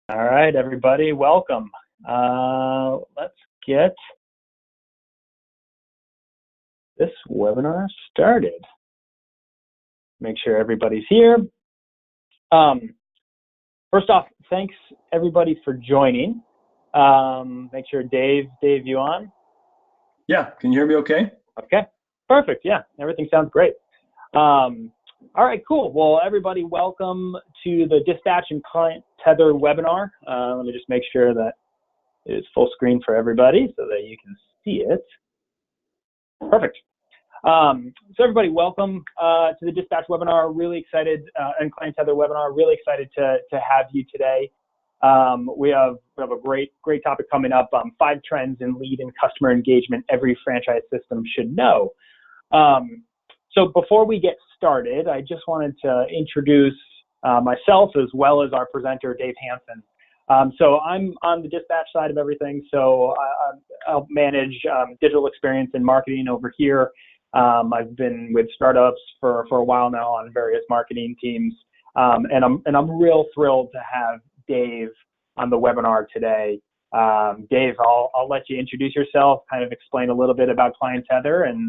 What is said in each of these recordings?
All right, everybody, welcome. Let's get this webinar started. Make sure everybody's here. First off, thanks everybody for joining. Make sure Dave, you on? Yeah, can you hear me okay? Okay, perfect. Yeah, everything sounds great. All right, cool. Well, everybody, welcome to the Dispatch and Client Tether webinar. Let me just make sure that it is full screen for everybody so that you can see it. Perfect. So everybody, welcome to the Dispatch webinar. Really excited, and Client Tether webinar. Really excited to have you today. We have a great topic coming up. 5 trends in lead and customer engagement every franchise system should know. So before we get started, I just wanted to introduce myself as well as our presenter, Dave Hansen. So I'm on the dispatch side of everything. So I'll manage digital experience and marketing over here. I've been with startups for a while now on various marketing teams, and I'm real thrilled to have Dave on the webinar today. Dave, I'll let you introduce yourself, kind of explain a little bit about Client Tether, and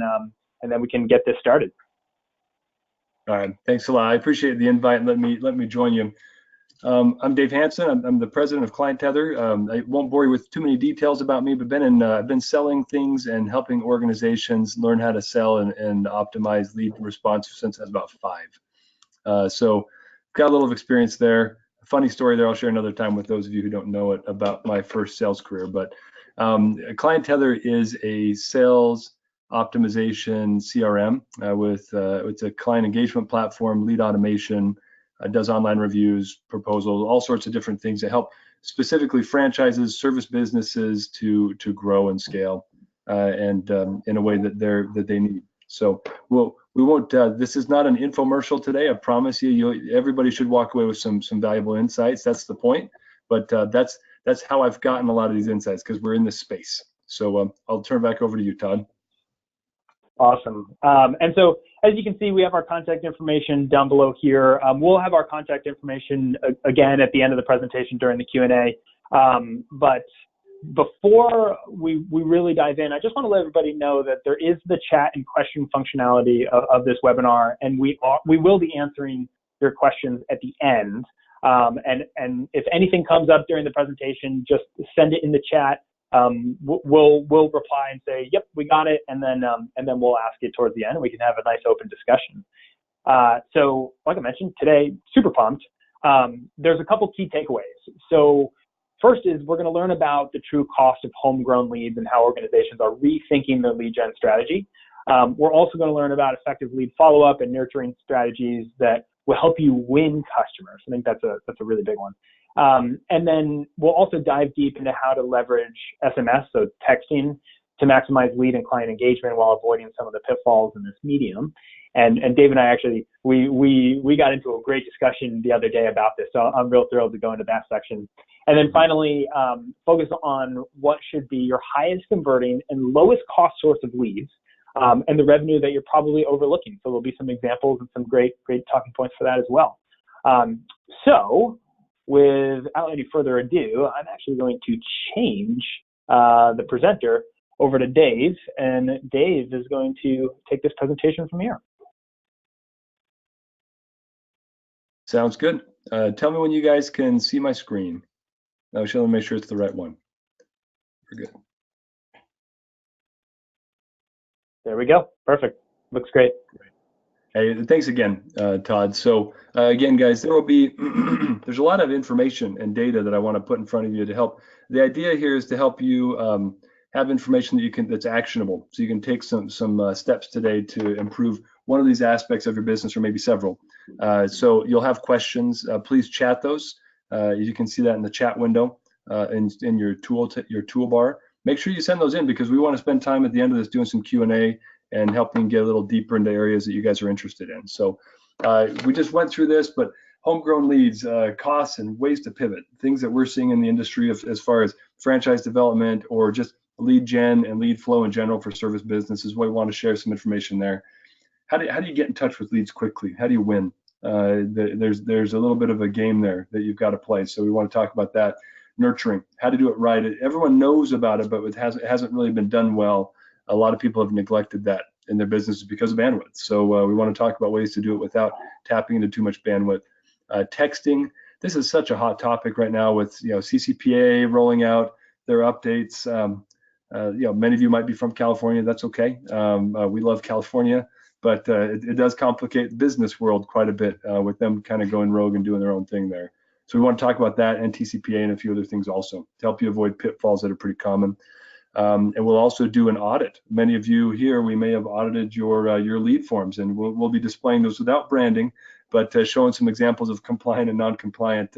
then we can get this started. All right, thanks a lot. I appreciate the invite and let me join you. I'm Dave Hansen. I'm the president of Client Tether. I won't bore you with too many details about me, but I've been selling things and helping organizations learn how to sell and optimize lead response since I was about 5. So got a little experience there. A funny story there I'll share another time with those of you who don't know it about my first sales career. But Client Tether is a sales optimization CRM it's a client engagement platform, lead automation, does online reviews, proposals, all sorts of different things that help specifically franchises, service businesses to grow and scale and in a way that they need. So we won't. This is not an infomercial today. I promise you. Everybody should walk away with some valuable insights. That's the point. But that's how I've gotten a lot of these insights, because we're in this space. So I'll turn it back over to you, Todd. Awesome. And so, as you can see, we have our contact information down below here. We'll have our contact information again at the end of the presentation during the Q&A. But before we really dive in, I just want to let everybody know that there is the chat and question functionality of this webinar, and we will be answering your questions at the end. And if anything comes up during the presentation, just send it in the chat. We'll reply and say, yep, we got it, and then we'll ask it towards the end, and we can have a nice open discussion. So like I mentioned today, super pumped. There's a couple key takeaways. So first is we're going to learn about the true cost of homegrown leads and how organizations are rethinking their lead gen strategy. We're also going to learn about effective lead follow-up and nurturing strategies that will help you win customers. I think that's a really big one. And then we'll also dive deep into how to leverage SMS, so texting, to maximize lead and client engagement while avoiding some of the pitfalls in this medium. And Dave and I actually, we got into a great discussion the other day about this, so I'm real thrilled to go into that section. And then finally, focus on what should be your highest converting and lowest cost source of leads, and the revenue that you're probably overlooking. So there'll be some examples and some great talking points for that as well. So without any further ado, I'm actually going to change the presenter over to Dave, and Dave is going to take this presentation from here. Sounds good. Tell me when you guys can see my screen. I should make sure it's the right one. We're good. There we go. Perfect. Looks great. Hey, thanks again, Todd. So again, guys, there will be there's a lot of information and data that I want to put in front of you to help. The idea here is to help you have information that that's actionable, so you can take some steps today to improve one of these aspects of your business, or maybe several. So you'll have questions. Please chat those. You can see that in the chat window in your toolbar. Make sure you send those in, because we want to spend time at the end of this doing some Q&A and helping get a little deeper into areas that you guys are interested in. So we just went through this, but homegrown leads, costs and ways to pivot, things that we're seeing in the industry as far as franchise development or just lead gen and lead flow in general for service businesses. We want to share some information there. How do you get in touch with leads quickly? How do you win? there's a little bit of a game there that you've got to play. So we want to talk about that. Nurturing, how to do it right. Everyone knows about it, but it hasn't really been done well. A lot of people have neglected that in their businesses because of bandwidth. So we want to talk about ways to do it without tapping into too much bandwidth. Texting, this is such a hot topic right now with CCPA rolling out their updates. Many of you might be from California. That's okay. We love California, but it does complicate the business world quite a bit with them kind of going rogue and doing their own thing there. So we want to talk about that and TCPA and a few other things also to help you avoid pitfalls that are pretty common. And we'll also do an audit. Many of you here, we may have audited your lead forms, and we'll be displaying those without branding, but showing some examples of compliant and non-compliant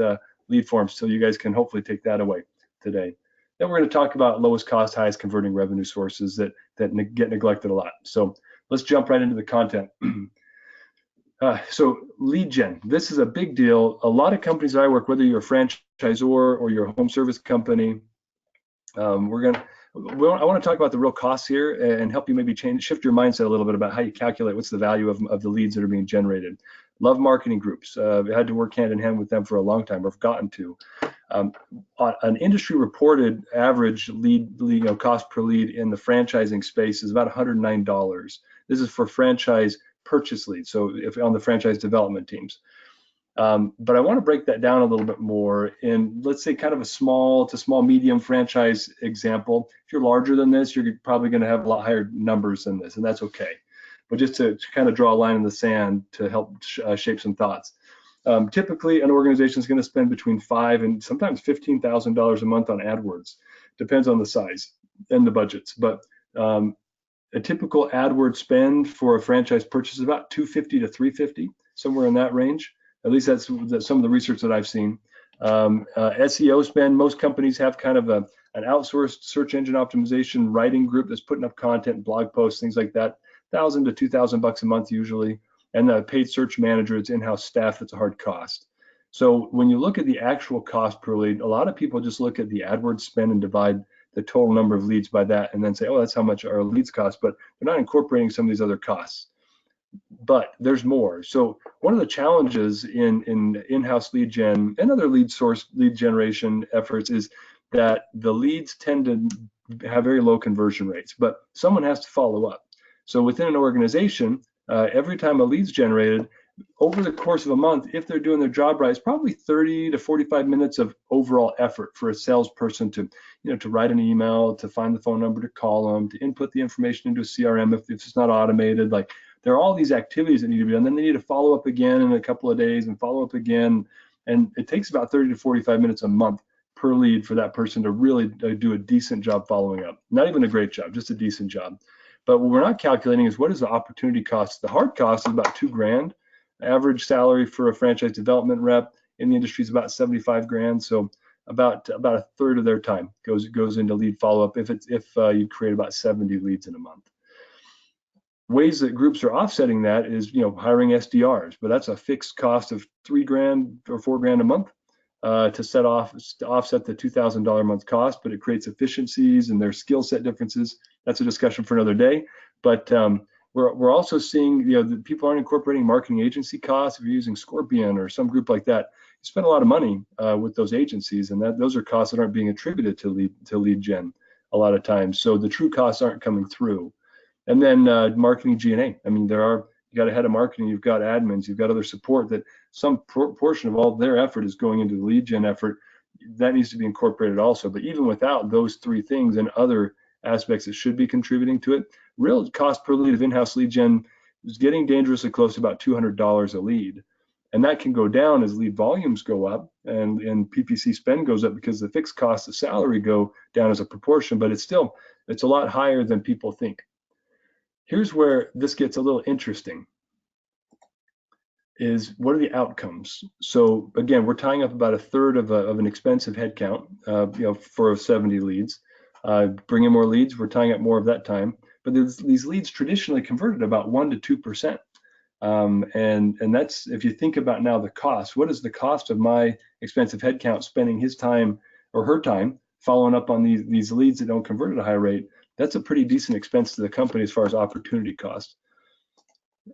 lead forms, so you guys can hopefully take that away today. Then we're going to talk about lowest cost, highest converting revenue sources that get neglected a lot. So let's jump right into the content. So lead gen, this is a big deal. A lot of companies I work, whether you're a franchisor or you're a home service company, I want to talk about the real costs here and help you maybe shift your mindset a little bit about how you calculate what's the value of the leads that are being generated. Love marketing groups. I had to work hand in hand with them for a long time. I've gotten to. An industry reported average lead cost per lead in the franchising space is about $109. This is for franchise purchase leads, so if on the franchise development teams. But I want to break that down a little bit more in, let's say, kind of a small to small medium franchise example. If you're larger than this, you're probably going to have a lot higher numbers than this, and that's okay. But just to kind of draw a line in the sand to help shape some thoughts. Typically, an organization is going to spend between $5,000 and sometimes $15,000 a month on AdWords. Depends on the size and the budgets, but a typical AdWords spend for a franchise purchase is about $250 to $350, somewhere in that range. At least that's some of the research that I've seen. SEO spend, most companies have kind of an outsourced search engine optimization writing group that's putting up content, blog posts, things like that. $1,000 to $2,000 a month usually. And the paid search manager, it's in-house staff, that's a hard cost. So when you look at the actual cost per lead, a lot of people just look at the AdWords spend and divide the total number of leads by that and then say, oh, that's how much our leads cost, but they're not incorporating some of these other costs. But there's more. So one of the challenges in in-house lead gen and other lead generation efforts is that the leads tend to have very low conversion rates, but someone has to follow up. So within an organization, every time a lead's generated, over the course of a month, if they're doing their job right, it's probably 30 to 45 minutes of overall effort for a salesperson to write an email, to find the phone number, to call them, to input the information into a CRM if it's not automated. Like, there are all these activities that need to be done. Then they need to follow up again in a couple of days and follow up again. And it takes about 30 to 45 minutes a month per lead for that person to really do a decent job following up. Not even a great job, just a decent job. But what we're not calculating is what is the opportunity cost. The hard cost is about $2,000. Average salary for a franchise development rep in the industry is about $75,000. So about a third of their time goes into lead follow-up if you create about 70 leads in a month. Ways that groups are offsetting that is hiring SDRs, but that's a fixed cost of $3,000 or $4,000 a month to offset the $2,000 a month cost, but it creates efficiencies and there's skill set differences. That's a discussion for another day. But we're also seeing that people aren't incorporating marketing agency costs. If you're using Scorpion or some group like that, you spend a lot of money with those agencies, and those are costs that aren't being attributed to lead gen a lot of times. So the true costs aren't coming through. And then marketing G&A. I mean, you got a head of marketing, you've got admins, you've got other support that some portion of all their effort is going into the lead gen effort. That needs to be incorporated also. But even without those three things and other aspects that should be contributing to it, real cost per lead of in-house lead gen is getting dangerously close to about $200 a lead. And that can go down as lead volumes go up and PPC spend goes up because the fixed costs of salary go down as a proportion, but it's a lot higher than people think. Here's where this gets a little interesting, is what are the outcomes? So again, we're tying up about a third of an expensive headcount, for 70 leads. Bring in more leads, we're tying up more of that time. But these leads traditionally converted about 1% to 2%. And that's, if you think about now the cost, what is the cost of my expensive headcount spending his time or her time following up on these leads that don't convert at a high rate? That's a pretty decent expense to the company as far as opportunity cost.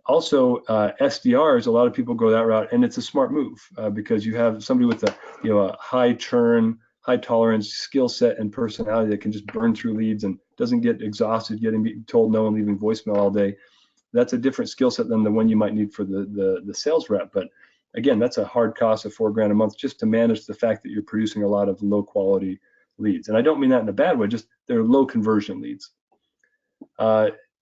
Also, SDRs, a lot of people go that route, and it's a smart move because you have somebody with a high churn, high tolerance skill set and personality that can just burn through leads and doesn't get exhausted getting told no and leaving voicemail all day. That's a different skill set than the one you might need for the sales rep. But again, that's a hard cost of $4,000 a month just to manage the fact that you're producing a lot of low quality leads. And I don't mean that in a bad way, just they're low conversion leads.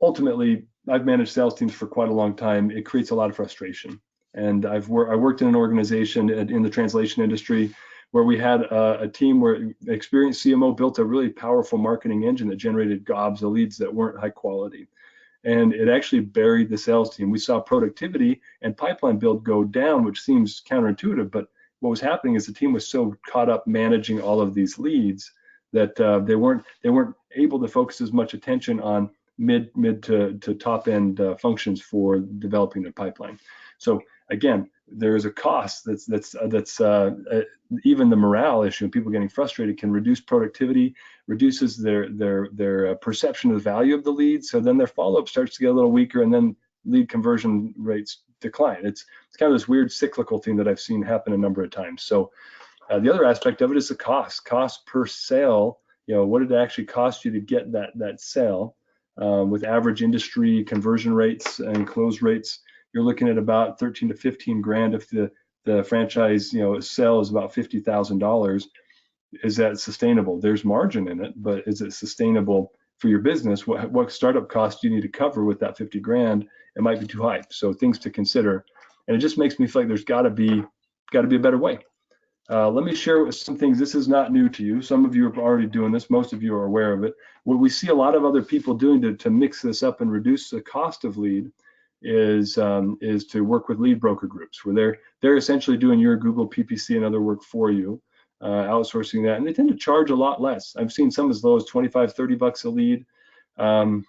Ultimately, I've managed sales teams for quite a long time. It creates a lot of frustration. And I worked in an organization in the translation industry where we had a team where an experienced CMO built a really powerful marketing engine that generated gobs of leads that weren't high quality. And it actually buried the sales team. We saw productivity and pipeline build go down, which seems counterintuitive, but what was happening is the team was so caught up managing all of these leads that they weren't able to focus as much attention on mid to top end functions for developing the pipeline. So again, there is a cost that's even the morale issue. People getting frustrated can reduce productivity, reduces their perception of the value of the lead. So then their follow-up starts to get a little weaker, and then lead conversion rates decline. It's kind of this weird cyclical thing that I've seen happen a number of times. So the other aspect of it is the cost per sale. What did it actually cost you to get that sale? With average industry conversion rates and close rates, you're looking at about 13 to 15 grand if the franchise sale is about $50,000. Is that sustainable? There's margin in it, but is it sustainable for your business? What startup costs do you need to cover with that 50 grand? It might be too high. So things to consider, and it just makes me feel like there's got to be a better way. Let me share some things. This is not new to you. Some of you are already doing this. Most of you are aware of it. What we see a lot of other people doing to mix this up and reduce the cost of lead is to work with lead broker groups, where they're essentially doing your Google PPC and other work for you, outsourcing that, and they tend to charge a lot less. I've seen some as low as 25, 30 bucks a lead. You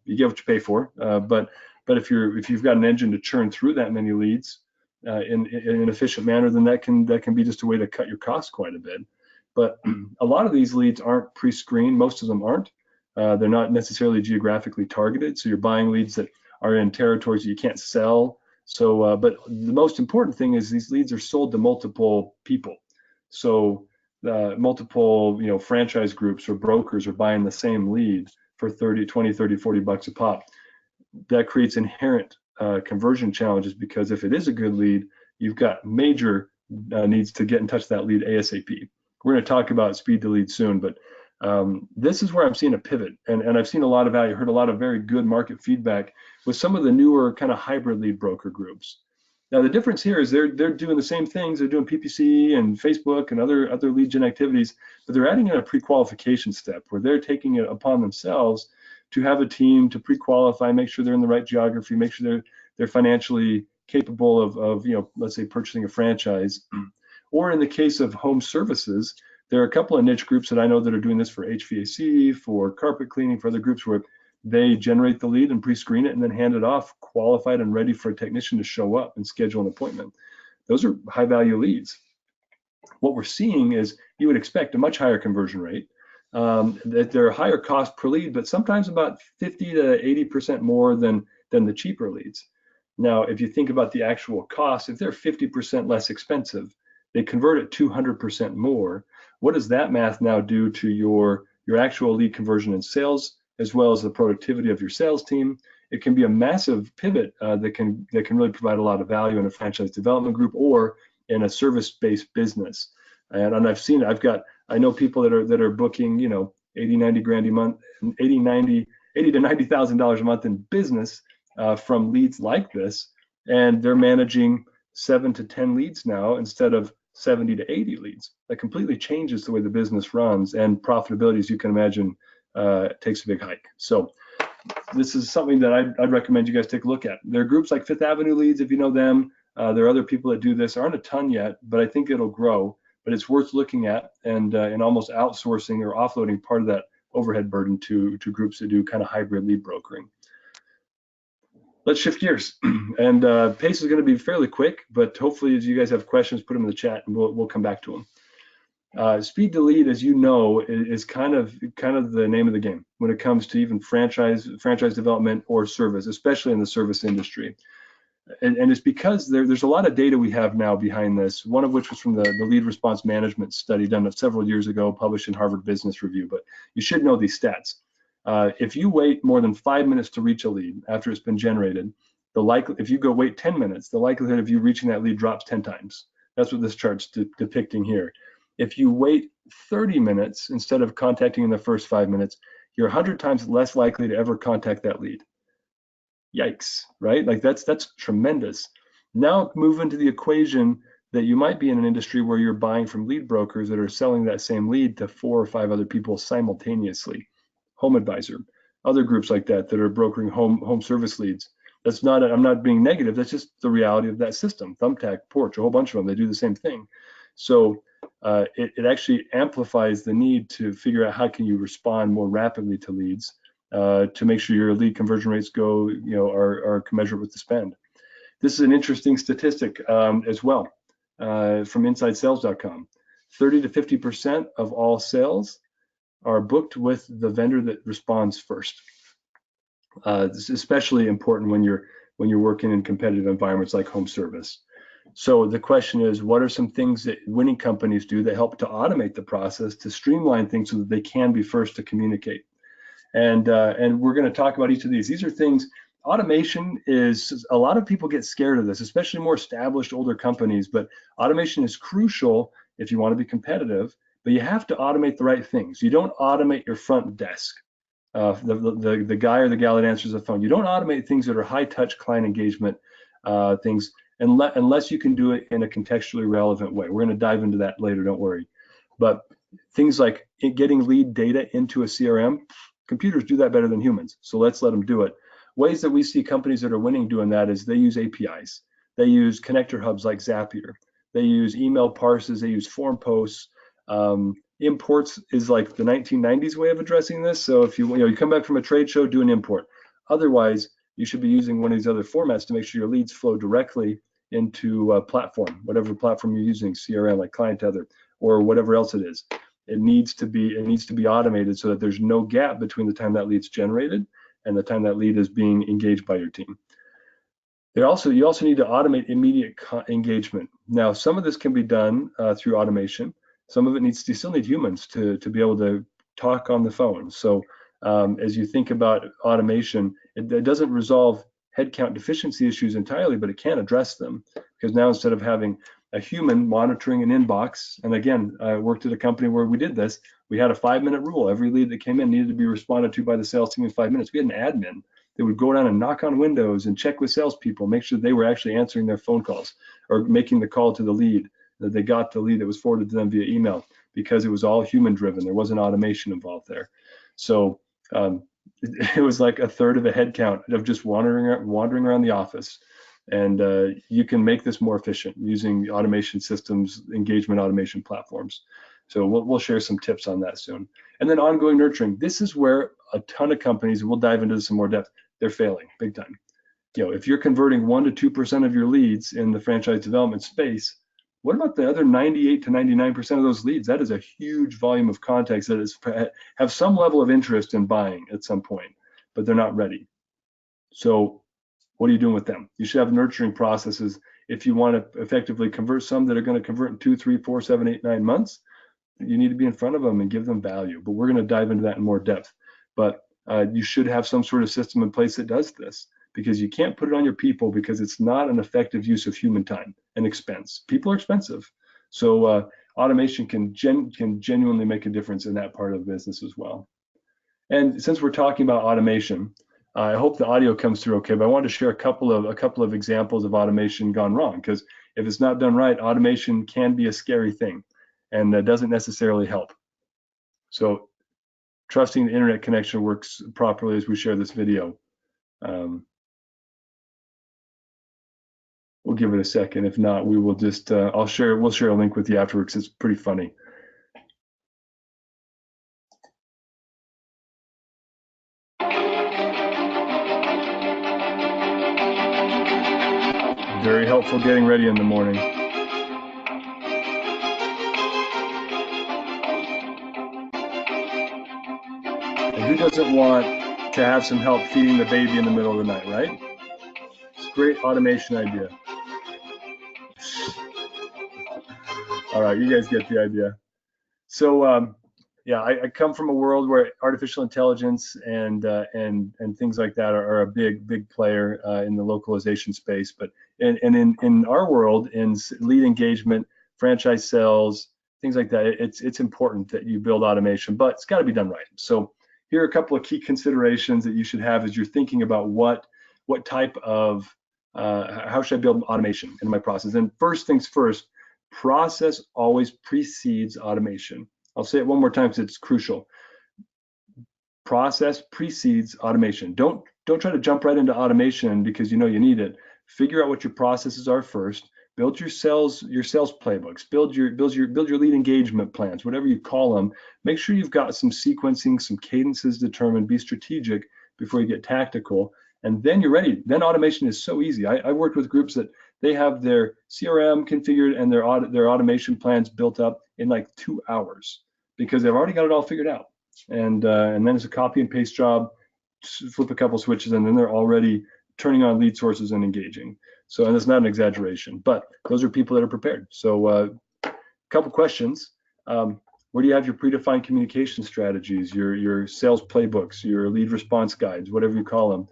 get what you pay for. But if you've got an engine to churn through that many leads in an efficient manner, then that can be just a way to cut your costs quite a bit. But a lot of these leads aren't pre-screened. Most of them aren't. They're not necessarily geographically targeted. So you're buying leads that are in territories that you can't sell. So, but the most important thing is these leads are sold to multiple people. So multiple, franchise groups or brokers are buying the same lead for 20, 30, 40 bucks a pop. That creates inherent conversion challenges, because if it is a good lead, you've got major needs to get in touch with that lead ASAP. We're going to talk about speed to lead soon, but this is where I'm seeing a pivot, and I've seen a lot of value, heard a lot of very good market feedback with some of the newer kind of hybrid lead broker groups. Now the difference here is they're doing the same things. They're doing PPC and Facebook and other lead gen activities, but they're adding in a pre-qualification step where they're taking it upon themselves to have a team to pre-qualify, make sure they're in the right geography, make sure they're financially capable of let's say purchasing a franchise. Or in the case of home services, there are a couple of niche groups that I know that are doing this for HVAC, for carpet cleaning, for other groups where they generate the lead and pre-screen it and then hand it off qualified and ready for a technician to show up and schedule an appointment. Those are high value leads. What we're seeing is you would expect a much higher conversion rate, that they're higher cost per lead, but sometimes about 50 to 80% more than the cheaper leads. Now, if you think about the actual cost, if they're 50% less expensive, they convert at 200% more. What does that math now do to your actual lead conversion in sales, as well as the productivity of your sales team? It can be a massive pivot that can really provide a lot of value in a franchise development group or in a service-based business. And I know people that are booking 80, 90 grand a month, 80 to $90,000 a month in business from leads like this, and they're managing 7 to 10 leads now instead of 70 to 80 leads. That completely changes the way the business runs, and profitability, as you can imagine, takes a big hike. So this is something that I'd recommend you guys take a look at. There are groups like Fifth Avenue Leads, if you know them. There are other people that do this. There aren't a ton yet, but I think it'll grow. But it's worth looking at and almost outsourcing or offloading part of that overhead burden to groups that do kind of hybrid lead brokering. Let's shift gears, and pace is going to be fairly quick, but hopefully, as you guys have questions, put them in the chat, and we'll come back to them. Speed to lead, as you know, is kind of the name of the game when it comes to even franchise development or service, especially in the service industry. And it's because there's a lot of data we have now behind this, one of which was from the lead response management study done several years ago, published in Harvard Business Review. But you should know these stats. If you wait more than 5 minutes to reach a lead after it's been generated, if you go wait 10 minutes, the likelihood of you reaching that lead drops 10 times. That's what this chart's depicting here. If you wait 30 minutes instead of contacting in the first 5 minutes, you're 100 times less likely to ever contact that lead. Yikes, right? Like that's tremendous. Now move into the equation that you might be in an industry where you're buying from lead brokers that are selling that same lead to 4 or 5 other people simultaneously. Home Advisor, other groups like that are brokering home service leads. That's not, I'm not being negative, that's just the reality of that system. Thumbtack, Porch, a whole bunch of them, they do the same thing. So it actually amplifies the need to figure out how can you respond more rapidly to leads to make sure your lead conversion rates are commensurate with the spend. This is an interesting statistic as well from InsideSales.com. 30 to 50% of all sales are booked with the vendor that responds first. This is especially important when you're working in competitive environments like home service. So the question is, what are some things that winning companies do that help to automate the process, to streamline things so that they can be first to communicate? And we're going to talk about each of these. These are things. Automation is, a lot of people get scared of this, especially more established older companies, but automation is crucial if you want to be competitive, but you have to automate the right things. You don't automate your front desk, the guy or the gal that answers the phone. You don't automate things that are high touch client engagement things unless you can do it in a contextually relevant way. We're going to dive into that later, don't worry. But things like getting lead data into a CRM, computers do that better than humans, so let's let them do it. Ways that we see companies that are winning doing that is they use APIs. They use connector hubs like Zapier. They use email parses. They use form posts. Imports is like the 1990s way of addressing this. So if you come back from a trade show, do an import. Otherwise, you should be using one of these other formats to make sure your leads flow directly into a platform, whatever platform you're using, CRM like Client Tether or whatever else it is. It needs to be automated so that there's no gap between the time that lead's generated and the time that lead is being engaged by your team. You also need to automate immediate engagement. Now, some of this can be done through automation. Some of it you still need humans to be able to talk on the phone. So as you think about automation, it doesn't resolve headcount deficiency issues entirely, but it can address them, because now instead of having a human monitoring an inbox, and again, I worked at a company where we did this, we had a 5-minute rule. Every lead that came in needed to be responded to by the sales team in 5 minutes. We had an admin that would go down and knock on windows and check with salespeople, make sure they were actually answering their phone calls or making the call to the lead, that they got the lead that was forwarded to them via email, because it was all human driven. There wasn't automation involved there. So it was like a third of a headcount of just wandering around the office. And you can make this more efficient using automation systems, engagement automation platforms. So we'll share some tips on that soon. And then ongoing nurturing. This is where a ton of companies, and we'll dive into this in more depth, they're failing big time. If you're converting 1% to 2% of your leads in the franchise development space, what about the other 98 to 99% of those leads? That is a huge volume of contacts that have some level of interest in buying at some point, but they're not ready. So what are you doing with them? You should have nurturing processes. If you want to effectively convert some that are going to convert in 2, 3, 4, 7, 8, 9 months, you need to be in front of them and give them value. But we're going to dive into that in more depth. But you should have some sort of system in place that does this, because you can't put it on your people, because it's not an effective use of human time and expense. People are expensive. So automation can genuinely make a difference in that part of the business as well. And since we're talking about automation, I hope the audio comes through okay, but I wanted to share a couple of examples of automation gone wrong, because if it's not done right, automation can be a scary thing and doesn't necessarily help. So trusting the internet connection works properly as we share this video. We'll give it a second. If not, we will just we'll share a link with you afterwards. It's pretty funny. Very helpful getting ready in the morning. who doesn't want to have some help feeding the baby in the middle of the night, right? It's a great automation idea. All right, you guys get the idea. So yeah, I come from a world where artificial intelligence and things like that are a big player in the localization space. But in our world, in lead engagement, franchise sales, things like that, it's important that you build automation, but it's got to be done right. So here are a couple of key considerations that you should have as you're thinking about what type of how should I build automation in my process. And first things first, process always precedes automation. I'll say it one more time because it's crucial. Process precedes automation. Don't try to jump right into automation because you know you need it. Figure out what your processes are first. Build your sales playbooks. Build your lead engagement plans, whatever you call them. Make sure you've got some sequencing, some cadences determined. Be strategic before you get tactical, and then you're ready. Then automation is so easy. I worked with groups that they have their CRM configured and their automation plans built up in like 2 hours because they've already got it all figured out. And then it's a copy and paste job, flip a couple switches, and then they're already turning on lead sources and engaging. So, and it's not an exaggeration, but those are people that are prepared. So a couple questions. Where do you have your predefined communication strategies, your sales playbooks, your lead response guides, whatever you call them?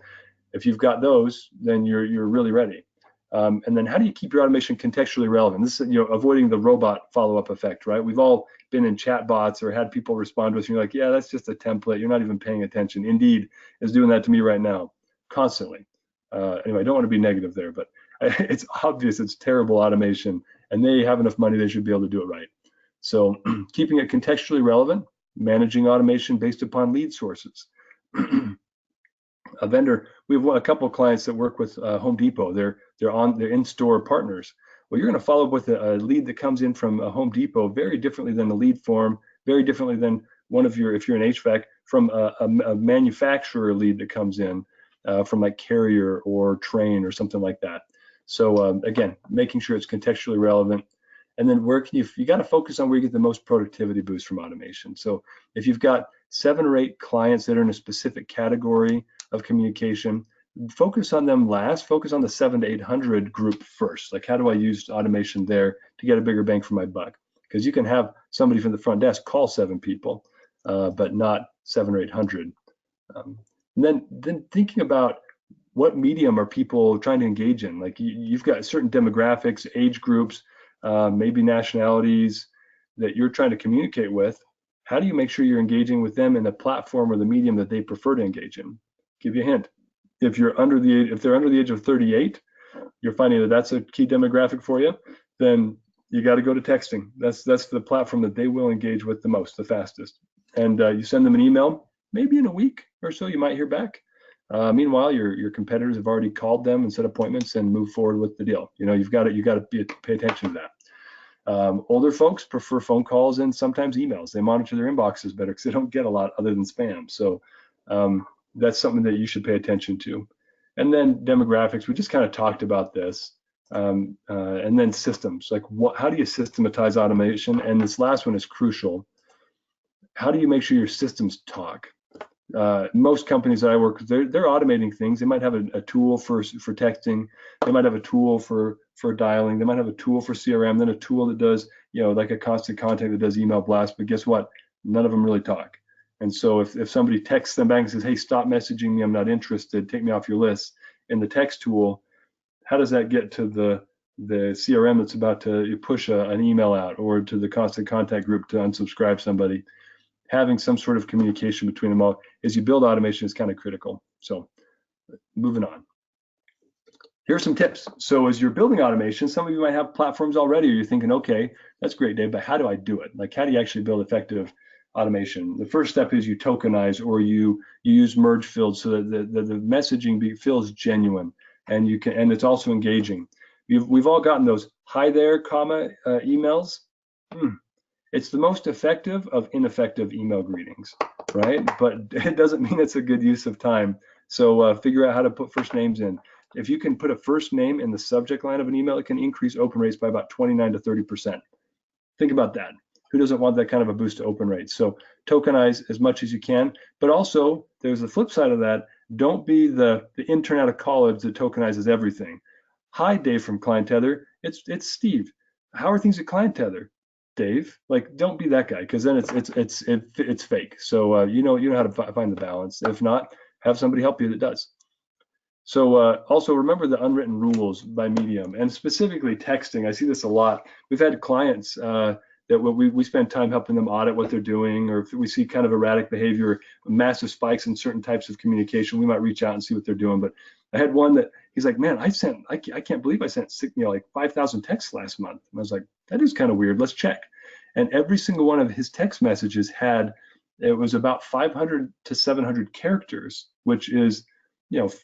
If you've got those, then you're really ready. And then how do you keep your automation contextually relevant? This is, avoiding the robot follow-up effect, right? We've all been in chat bots or had people respond to us and you're like, yeah, that's just a template. You're not even paying attention. Indeed is doing that to me right now, constantly. Anyway, I don't want to be negative there, but it's obvious it's terrible automation and they have enough money, they should be able to do it right. So keeping it contextually relevant, managing automation based upon lead sources. A vendor, we have a couple of clients that work with Home Depot. They're in-store partners. Well, you're going to follow up with a lead that comes in from a Home Depot very differently than the lead form, very differently than one of your, if you're an HVAC, from a manufacturer lead that comes in from like Carrier or Train or something like that. So again, making sure it's contextually relevant. And then where can you got to focus on where you get the most productivity boost from automation. So if you've got 7 or 8 clients that are in a specific category of communication, focus on them last, focus on the 700 to 800 group first. Like, how do I use automation there to get a bigger bang for my buck? Because you can have somebody from the front desk call 7 people, but not 700 or 800. And then thinking about what medium are people trying to engage in? Like you've got certain demographics, age groups, maybe nationalities that you're trying to communicate with. How do you make sure you're engaging with them in the platform or the medium that they prefer to engage in? Give you a hint. If they're under the age of 38, you're finding that that's a key demographic for you, then you got to go to texting. That's the platform that they will engage with the most, the fastest. And you send them an email, maybe in a week or so, you might hear back. Meanwhile, your competitors have already called them and set appointments and move forward with the deal. You've got to pay attention to that. Older folks prefer phone calls and sometimes emails. They monitor their inboxes better because they don't get a lot other than spam. So that's something that you should pay attention to. And then demographics, we just kind of talked about this. And then systems, like how do you systematize automation? And this last one is crucial. How do you make sure your systems talk? Most companies that I work with, they're automating things. They might have a tool for texting. They might have a tool for dialing. They might have a tool for CRM, then a tool that does, like a constant contact that does email blasts. But guess what? None of them really talk. And so if somebody texts them back and says, hey, stop messaging me, I'm not interested, take me off your list, in the text tool, how does that get to the CRM that's about to push an email out, or to the constant contact group to unsubscribe somebody? Having some sort of communication between them all as you build automation is kind of critical. So moving on. Here's some tips. So as you're building automation, some of you might have platforms already, or you're thinking, okay, that's great, Dave, but how do I do it? Like, how do you actually build effective automation? The first step is you tokenize, or you use merge fields so that the messaging feels genuine, and it's also engaging. We've all gotten those hi there, emails. It's the most effective of ineffective email greetings, right? But it doesn't mean it's a good use of time. So figure out how to put first names in. If you can put a first name in the subject line of an email, it can increase open rates by about 29 to 30%. Think about that. Who doesn't want that kind of a boost to open rates? So tokenize as much as you can, but also there's the flip side of that. Don't be the intern out of college that tokenizes everything. Hi, Dave from Client Tether. It's Steve. How are things at Client Tether? Dave, like, don't be that guy, because then it's fake. So you know how to find the balance. If not, have somebody help you that does. So also remember the unwritten rules by medium, and specifically texting. I see this a lot. We've had clients that we spend time helping them audit what they're doing, or if we see kind of erratic behavior, massive spikes in certain types of communication, we might reach out and see what they're doing. But I had one that he's like, man, I can't believe I sent like 5,000 texts last month. And I was like, that is kind of weird. Let's check. And every single one of his text messages it was about 500 to 700 characters, which is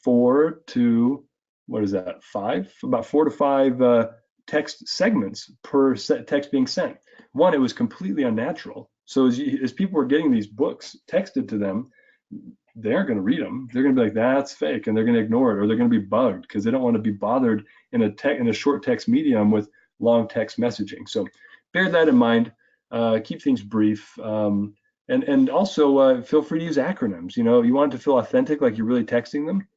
4 to, what is that, 5? About 4 to 5 text segments per text being sent. One, it was completely unnatural. So as people were getting these books texted to them, they aren't going to read them. They're going to be like, that's fake, and they're going to ignore it, or they're going to be bugged because they don't want to be bothered in a short text medium with long text messaging. So bear that in mind. Keep things brief. And also feel free to use acronyms. You want it to feel authentic, like you're really texting them,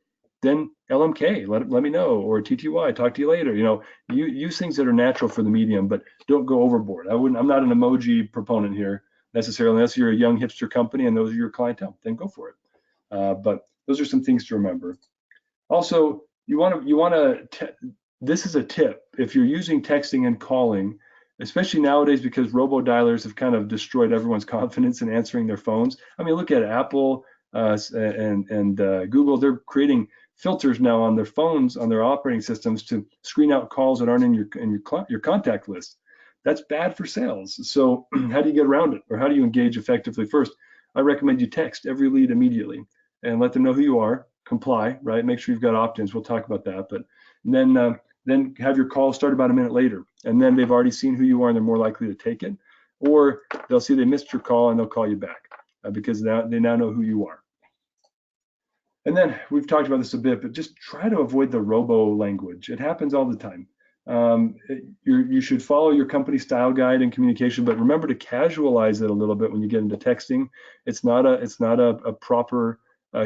then LMK, let me know, or TTY, talk to you later. Use things that are natural for the medium, but don't go overboard. I'm not an emoji proponent here necessarily, unless you're a young hipster company and those are your clientele, then go for it. But those are some things to remember. Also, this is a tip. If you're using texting and calling, especially nowadays, because robo-dialers have kind of destroyed everyone's confidence in answering their phones. I mean, look at Apple and Google. They're creating filters now on their phones, on their operating systems, to screen out calls that aren't in your contact list. That's bad for sales. So how do you get around it, or how do you engage effectively? First, I recommend you text every lead immediately and let them know who you are. Comply, right? Make sure you've got opt-ins. We'll talk about that. But then have your call start about a minute later, and then they've already seen who you are and they're more likely to take it. Or they'll see they missed your call and they'll call you back because they now know who you are. And then we've talked about this a bit, but just try to avoid the robo language. It happens all the time. You should follow your company style guide in communication, but remember to casualize it a little bit when you get into texting. It's not a proper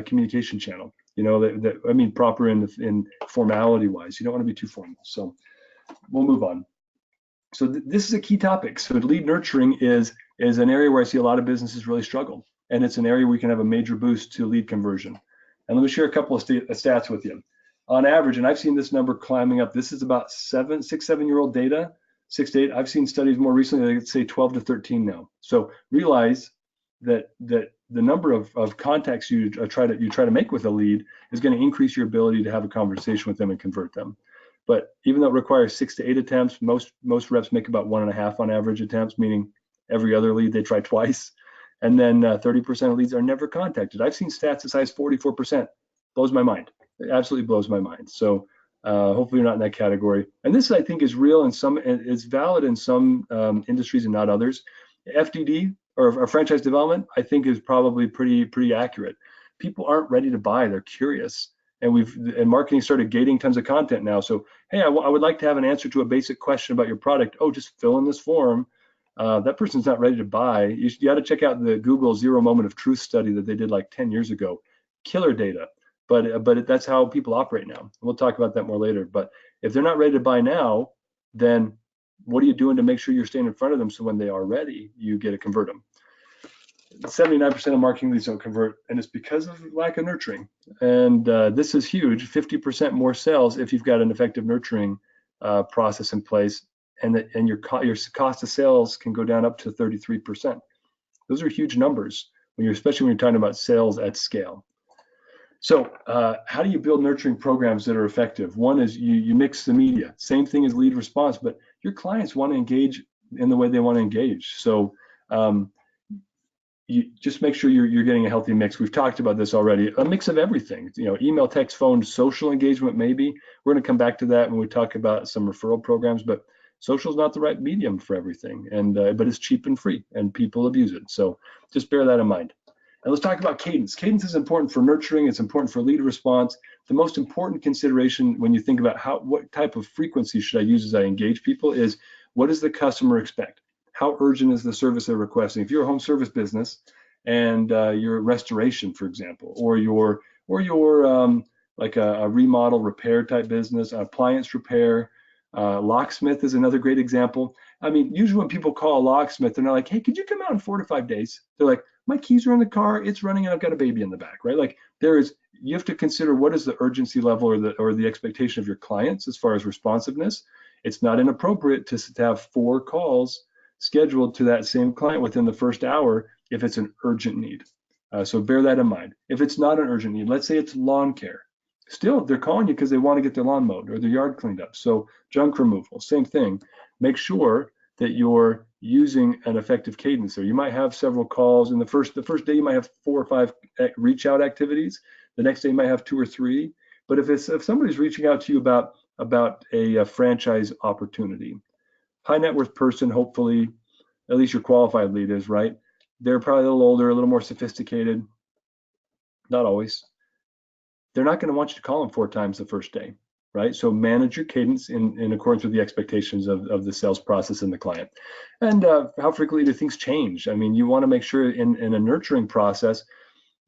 communication channel. I mean proper in formality wise. You don't want to be too formal. So we'll move on. So this is a key topic. So lead nurturing is an area where I see a lot of businesses really struggle, and it's an area where you can have a major boost to lead conversion. And let me share a couple of stats with you. On average, and I've seen this number climbing up. This is about 7-year-old data, 6 to 8. I've seen studies more recently that say 12 to 13 now. So realize that the number of contacts you try to make with a lead is going to increase your ability to have a conversation with them and convert them. But even though it requires 6 to 8 attempts, most reps make about 1.5 on average attempts, meaning every other lead they try twice. And then 30% of leads are never contacted. I've seen stats as high as 44%. Blows my mind. It absolutely blows my mind. So hopefully you're not in that category. And this, I think, is real in some, it's valid in some industries and not others. FDD, or franchise development, I think is probably pretty accurate. People aren't ready to buy; they're curious, and marketing started gating tons of content now. So hey, I would like to have an answer to a basic question about your product. Oh, just fill in this form. That person's not ready to buy. You got to check out the Google Zero Moment of Truth study that they did like 10 years ago. Killer data, but that's how people operate now. We'll talk about that more later. But if they're not ready to buy now, then what are you doing to make sure you're staying in front of them so when they are ready, you get to convert them? 79% of marketing leads don't convert, and it's because of lack of nurturing. And this is huge, 50% more sales if you've got an effective nurturing process in place, and your cost of sales can go down up to 33%. Those are huge numbers, especially when you're talking about sales at scale. So how do you build nurturing programs that are effective? One is you mix the media. Same thing as lead response, but your clients want to engage in the way they want to engage. So you just make sure you're getting a healthy mix. We've talked about this already. A mix of everything. Email, text, phone, social engagement. Maybe we're going to come back to that when we talk about some referral programs. But social is not the right medium for everything, but it's cheap and free, and people abuse it. So just bear that in mind. And let's talk about cadence. Cadence is important for nurturing. It's important for lead response. The most important consideration when you think about what type of frequency should I use as I engage people is, what does the customer expect? how urgent is the service they're requesting. If you're a home service business and you're a restoration, for example, or you're like a remodel repair type business, appliance repair, locksmith is another great example. I mean, usually when people call a locksmith, they're not like, hey, could you come out in 4 to 5 days? They're like, my keys are in the car, it's running, and I've got a baby in the back, right? Like you have to consider what is the urgency level or the expectation of your clients as far as responsiveness. It's not inappropriate to have 4 calls scheduled to that same client within the first hour if it's an urgent need. So bear that in mind. If it's not an urgent need, let's say it's lawn care. Still, they're calling you because they want to get their lawn mowed or their yard cleaned up. So junk removal, same thing. Make sure that you're using an effective cadence there. You might have several calls. In the first day, you might have 4 or 5 reach out activities. The next day, you might have 2 or 3. But if somebody's reaching out to you about a franchise opportunity, high net worth person, hopefully, at least your qualified lead is, right? They're probably a little older, a little more sophisticated. Not always. They're not going to want you to call them 4 times the first day, right? So manage your cadence in accordance with the expectations of the sales process and the client. And how frequently do things change? I mean, you want to make sure in a nurturing process,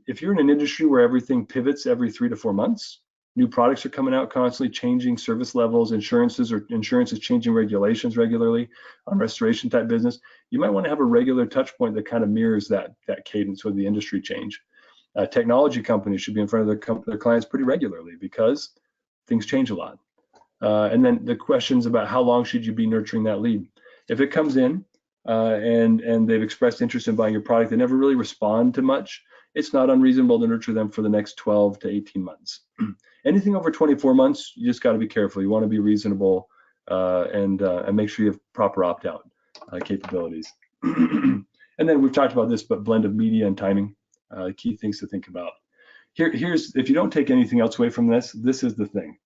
if you're in an industry where everything pivots every 3 to 4 months, new products are coming out constantly, changing service levels, insurance is changing regulations regularly on restoration type business, you might want to have a regular touch point that kind of mirrors that cadence with the industry change. Technology companies should be in front of their clients pretty regularly because things change a lot. And then the questions about how long should you be nurturing that lead. If it comes in and they've expressed interest in buying your product, they never really respond to much, it's not unreasonable to nurture them for the next 12 to 18 months. Anything over 24 months, you just got to be careful. You want to be reasonable and make sure you have proper opt-out capabilities. And then we've talked about this, but blend of media and timing. Key things to think about. Here's, if you don't take anything else away from this is the thing.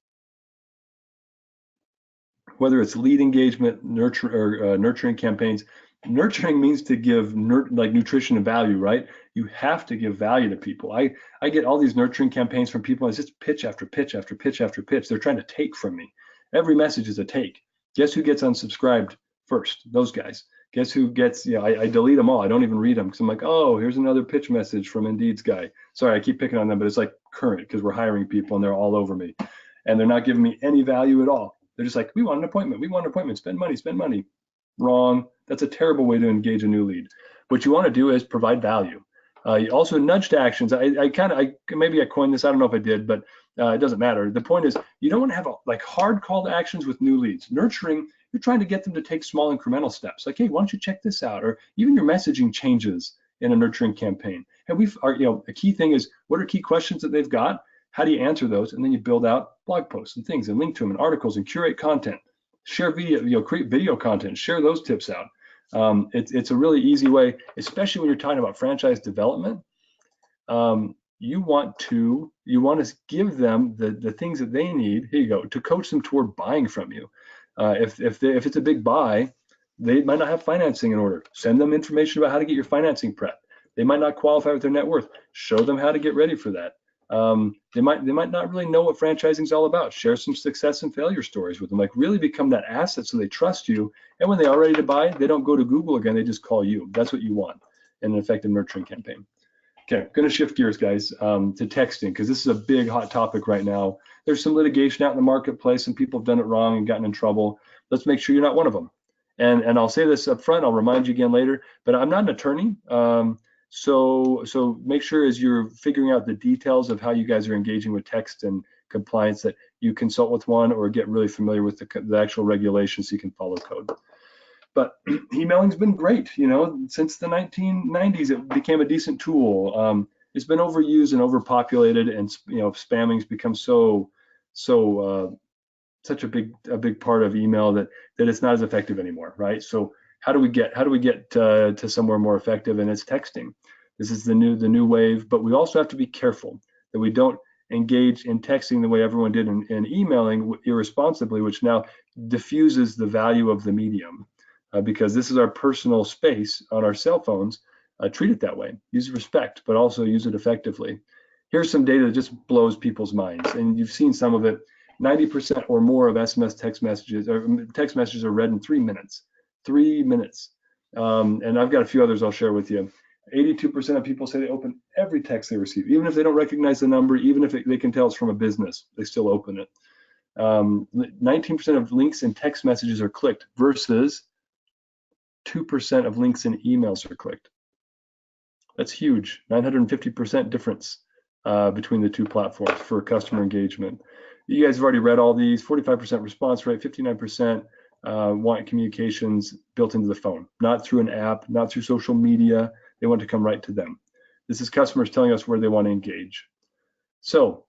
Whether it's lead engagement, nurturing campaigns, nurturing means to give like nutrition and value, right? You have to give value to people. I get all these nurturing campaigns from people. It's just pitch after pitch after pitch after pitch. They're trying to take from me. Every message is a take. Guess who gets unsubscribed first? Those guys. Guess who gets, I delete them all. I don't even read them because I'm like, oh, here's another pitch message from Indeed's guy. Sorry, I keep picking on them, but it's like current because we're hiring people and they're all over me. And they're not giving me any value at all. They're just like, we want an appointment. We want an appointment. Spend money, spend money. Wrong. That's a terrible way to engage a new lead. What you want to do is provide value. You also nudge to actions. Maybe I coined this. I don't know if I did, but it doesn't matter. The point is you don't want to have like hard call to actions with new leads. Nurturing, you're trying to get them to take small incremental steps. Like, hey, why don't you check this out? Or even your messaging changes in a nurturing campaign. And a key thing is what are key questions that they've got? How do you answer those? And then you build out blog posts and things and link to them and articles and curate content. Share video, create video content, share those tips out. It's a really easy way, especially when you're talking about franchise development. You want to give them the things that they need. Here you go, to coach them toward buying from you. If it's a big buy, they might not have financing in order. Send them information about how to get your financing prep. They might not qualify with their net worth. Show them how to get ready for that. They might not really know what franchising is all about. Share some success and failure stories with them. Like really become that asset so they trust you. And when they are ready to buy, they don't go to Google again. They just call you. That's what you want in an effective nurturing campaign. Okay, going to shift gears, guys, to texting because this is a big hot topic right now. There's some litigation out in the marketplace and people have done it wrong and gotten in trouble. Let's make sure you're not one of them. And I'll say this up front. I'll remind you again later, but I'm not an attorney. So make sure as you're figuring out the details of how you guys are engaging with text and compliance that you consult with one or get really familiar with the actual regulations so you can follow code. But emailing's been great, since the 1990s, it became a decent tool. It's been overused and overpopulated, and spamming's become such a big part of email that it's not as effective anymore, right? So how do we get to somewhere more effective? And it's texting. This is the new wave, but we also have to be careful that we don't engage in texting the way everyone did in emailing irresponsibly, which now diffuses the value of the medium. Because this is our personal space on our cell phones. Treat it that way. Use respect, but also use it effectively. Here's some data that just blows people's minds, and you've seen some of it. 90% or more of SMS text messages are read in 3 minutes. 3 minutes. And I've got a few others I'll share with you. 82% of people say they open every text they receive, even if they don't recognize the number, even if they can tell it's from a business, they still open it. 19% of links in text messages are clicked versus 2% of links in emails are clicked. That's huge, 950% difference between the two platforms for customer engagement. You guys have already read all these. 45% response rate, 59% want communications built into the phone, not through an app, not through social media. They want to come right to them. This is customers telling us where they want to engage. So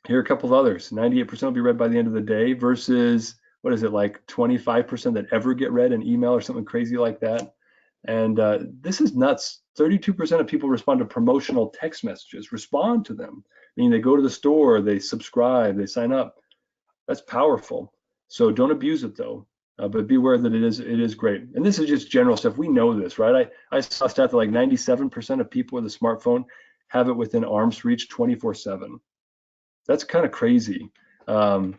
here are a couple of others. 98% will be read by the end of the day versus, what is it, like 25% that ever get read in email or something crazy like that. And this is nuts. 32% of people respond to promotional text messages, respond to them. Meaning they go to the store, they subscribe, they sign up. That's powerful. So don't abuse it though, but be aware that it is great. And this is just general stuff. We know this, right? I saw a stat that like 97% of people with a smartphone have it within arm's reach 24/7. That's kind of crazy. And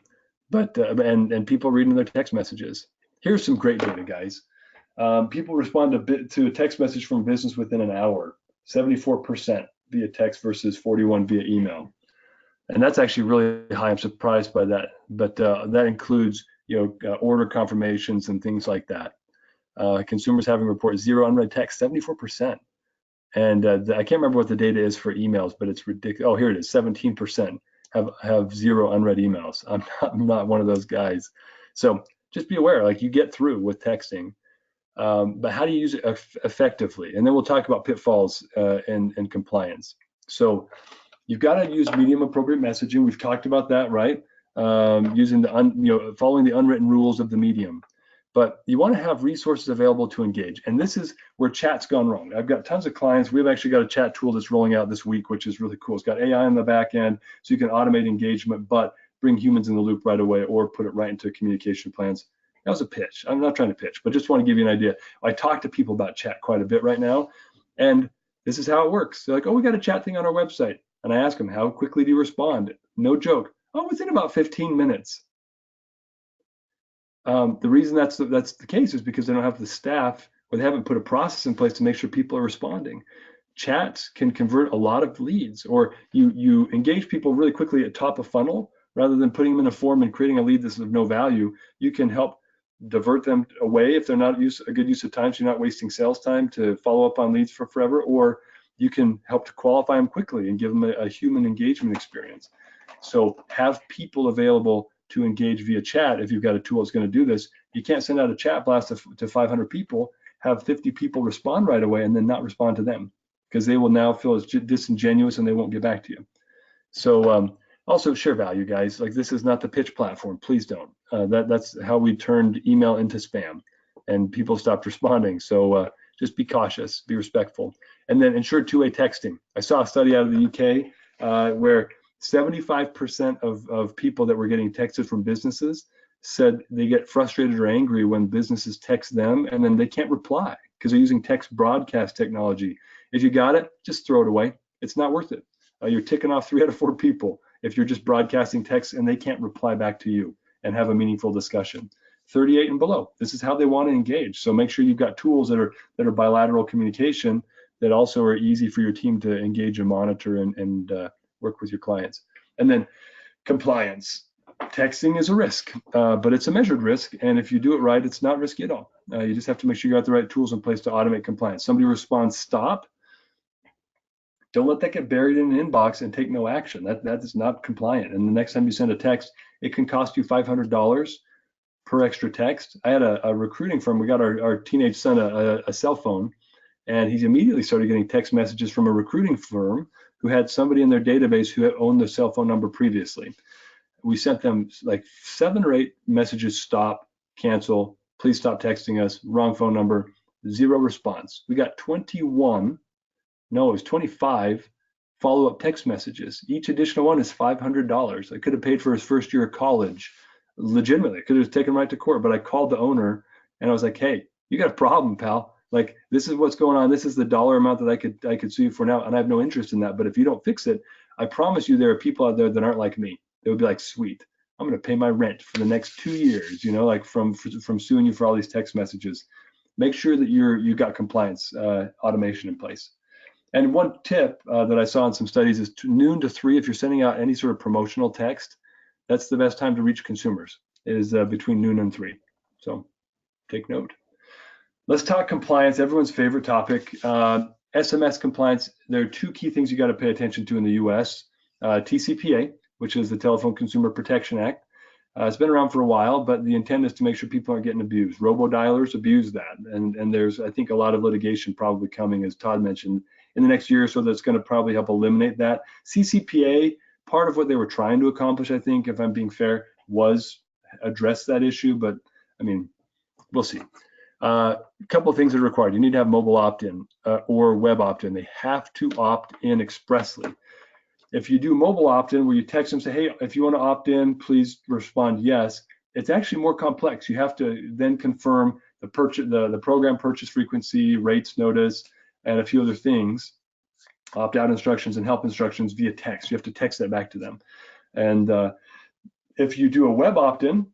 people reading their text messages. Here's some great data, guys. People respond to a text message from a business within an hour, 74% via text versus 41 via email. And that's actually really high. I'm surprised by that. But that includes, order confirmations and things like that. Consumers having reported 0 unread text, 74%. And I can't remember what the data is for emails, but it's ridiculous. Oh, here it is, 17% have 0 unread emails. I'm not one of those guys. So just be aware, like you get through with texting. But how do you use it effectively? And then we'll talk about pitfalls and compliance. So you've got to use medium appropriate messaging. We've talked about that, right? Using following the unwritten rules of the medium. But you want to have resources available to engage. And this is where chat's gone wrong. I've got tons of clients. We've actually got a chat tool that's rolling out this week, which is really cool. It's got AI on the back end, so you can automate engagement, but bring humans in the loop right away or put it right into communication plans. That was a pitch. I'm not trying to pitch, but just want to give you an idea. I talk to people about chat quite a bit right now, and this is how it works. They're like, oh, we got a chat thing on our website. And I ask them, how quickly do you respond? No joke. Oh, within about 15 minutes. The reason that's the case is because they don't have the staff, or they haven't put a process in place to make sure people are responding. Chats can convert a lot of leads, or you engage people really quickly at top of funnel rather than putting them in a form and creating a lead that's of no value. You can help divert them away if they're not a good use of time, so you're not wasting sales time to follow up on leads for forever, or you can help to qualify them quickly and give them a human engagement experience. So have people available to engage via chat. If you've got a tool that's going to do this, you can't send out a chat blast to 500 people, have 50 people respond right away, and then not respond to them, because they will now feel as disingenuous and they won't get back to you. So also share value, guys. Like, this is not the pitch platform. Please don't. That's how we turned email into spam, and people stopped responding. So just be cautious, be respectful, and then ensure two-way texting. I saw a study out of the UK where 75% of people that were getting texted from businesses said they get frustrated or angry when businesses text them and then they can't reply because they're using text broadcast technology. If you got it, just throw it away. It's not worth it. You're ticking off 3 out of 4 people if you're just broadcasting text and they can't reply back to you and have a meaningful discussion. 38 and below, this is how they want to engage. So make sure you've got tools that are bilateral communication that also are easy for your team to engage and monitor and work with your clients. And then compliance. Texting is a risk, but it's a measured risk. And if you do it right, it's not risky at all. You just have to make sure you got the right tools in place to automate compliance. Somebody responds, stop. Don't let that get buried in an inbox and take no action. That is not compliant. And the next time you send a text, it can cost you $500 per extra text. I had a recruiting firm. We got our teenage son a cell phone, and he immediately started getting text messages from a recruiting firm who had somebody in their database who had owned the cell phone number previously. We sent them like 7 or 8 messages: stop, cancel, please stop texting us, wrong phone number, 0 response. We got 25 follow-up text messages. Each additional one is $500. I could have paid for his first year of college legitimately. I could have taken him right to court, but I called the owner and I was like, hey, you got a problem, pal. Like, this is what's going on. This is the dollar amount that I could sue you for now, and I have no interest in that. But if you don't fix it, I promise you there are people out there that aren't like me. They would be like, sweet, I'm going to pay my rent for the next 2 years, like from suing you for all these text messages. make sure that you got compliance automation in place. And one tip that I saw in some studies is noon to 3, if you're sending out any sort of promotional text, that's the best time to reach consumers, is between noon and 3. So take note. Let's talk compliance, everyone's favorite topic. SMS compliance, there are 2 key things you got to pay attention to in the US. TCPA, which is the Telephone Consumer Protection Act. It's been around for a while, but the intent is to make sure people aren't getting abused. Robo-dialers abuse that, and there's, I think, a lot of litigation probably coming, as Todd mentioned, in the next year or so that's going to probably help eliminate that. CCPA, part of what they were trying to accomplish, I think, if I'm being fair, was address that issue, but I mean, we'll see. A couple of things that are required. You need to have mobile opt-in or web opt-in. They have to opt in expressly. If you do mobile opt-in where you text them, say, hey, if you want to opt in, please respond yes, it's actually more complex. You have to then confirm the purchase, the program purchase frequency, rates notice, and a few other things, opt-out instructions and help instructions via text. You have to text that back to them. And if you do a web opt-in,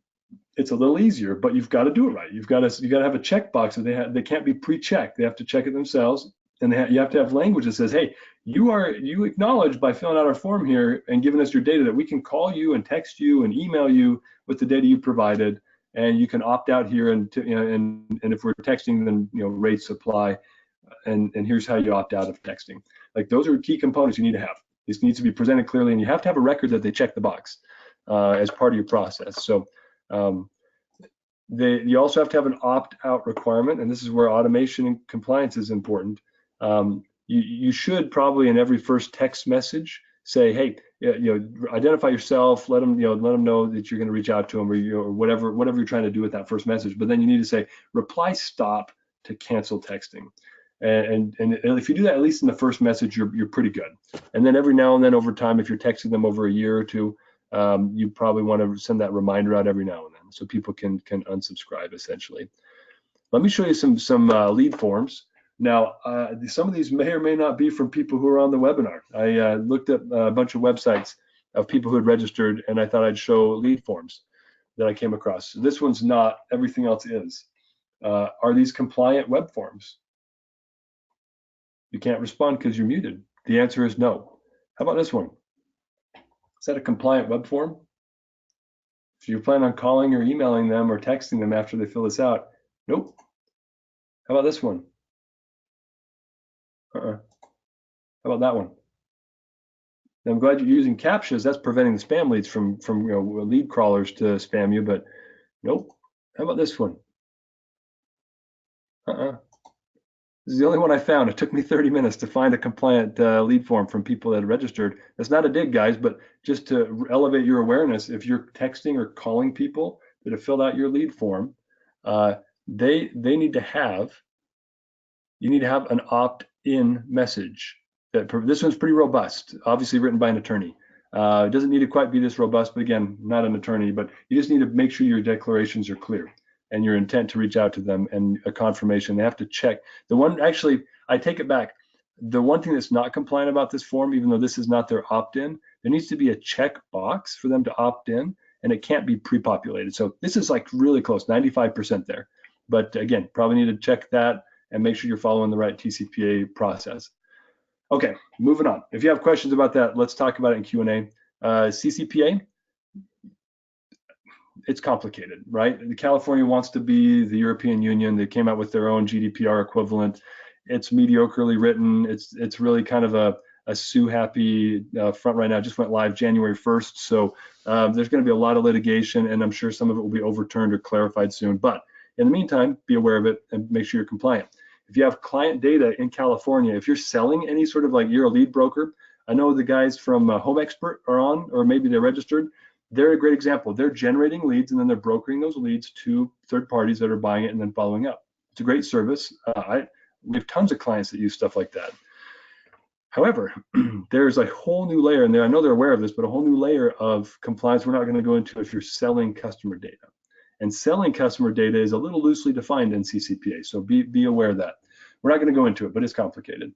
it's a little easier, but you've got to do it right. You've got to have a checkbox that they can't be pre-checked. They have to check it themselves, and you have to have language that says, hey, you acknowledge by filling out our form here and giving us your data that we can call you and text you and email you with the data you provided, and you can opt out here, and if we're texting, then rates apply, and here's how you opt out of texting. Like, those are key components you need to have. This needs to be presented clearly, and you have to have a record that they check the box as part of your process. So you also have to have an opt-out requirement, and this is where automation and compliance is important. You should probably in every first text message say, hey, identify yourself, let them know that you're going to reach out to them, or whatever you're trying to do with that first message. But then you need to say reply stop to cancel texting. And if you do that at least in the first message, you're pretty good. And then every now and then over time, if you're texting them over a year or two, you probably want to send that reminder out every now and then so people can unsubscribe essentially. Let me show you some lead forms. Now, some of these may or may not be from people who are on the webinar. I looked at a bunch of websites of people who had registered, and I thought I'd show lead forms that I came across. This one's not, everything else is. Are these compliant web forms? You can't respond because you're muted. The answer is no. How about this one? Is that a compliant web form? If you plan on calling or emailing them or texting them after they fill this out, nope. How about this one? How about that one? Now, I'm glad you're using CAPTCHAs. That's preventing the spam leads from lead crawlers to spam you, but nope. How about this one? This is the only one I found. It took me 30 minutes to find a compliant lead form from people that had registered. That's not a dig, guys, but just to elevate your awareness, if you're texting or calling people that have filled out your lead form, you need to have an opt-in message. This one's pretty robust, obviously written by an attorney. It doesn't need to quite be this robust, but again, not an attorney, but you just need to make sure your declarations are clear and your intent to reach out to them, and a confirmation. They have to check. Actually, I take it back. The one thing that's not compliant about this form, even though this is not their opt-in, there needs to be a check box for them to opt in, and it can't be pre-populated. So this is like really close, 95% there. But again, probably need to check that and make sure you're following the right TCPA process. Okay, moving on. If you have questions about that, let's talk about it in Q&A. CCPA, it's complicated, right? California wants to be the European Union. They came out with their own GDPR equivalent. It's mediocrely written. It's really kind of a sue-happy front right now. It just went live January 1st. So there's going to be a lot of litigation, and I'm sure some of it will be overturned or clarified soon. But in the meantime, be aware of it and make sure you're compliant. If you have client data in California, if you're selling any sort of, like, you're a lead broker, I know the guys from Home Expert are on, or maybe they're registered. They're a great example. They're generating leads, and then they're brokering those leads to third parties that are buying it and then following up. It's a great service. We have tons of clients that use stuff like that. However, there's a whole new layer in there. I know they're aware of this, but a whole new layer of compliance we're not going to go into if you're selling customer data. And selling customer data is a little loosely defined in CCPA, so be aware of that. We're not going to go into it, but it's complicated.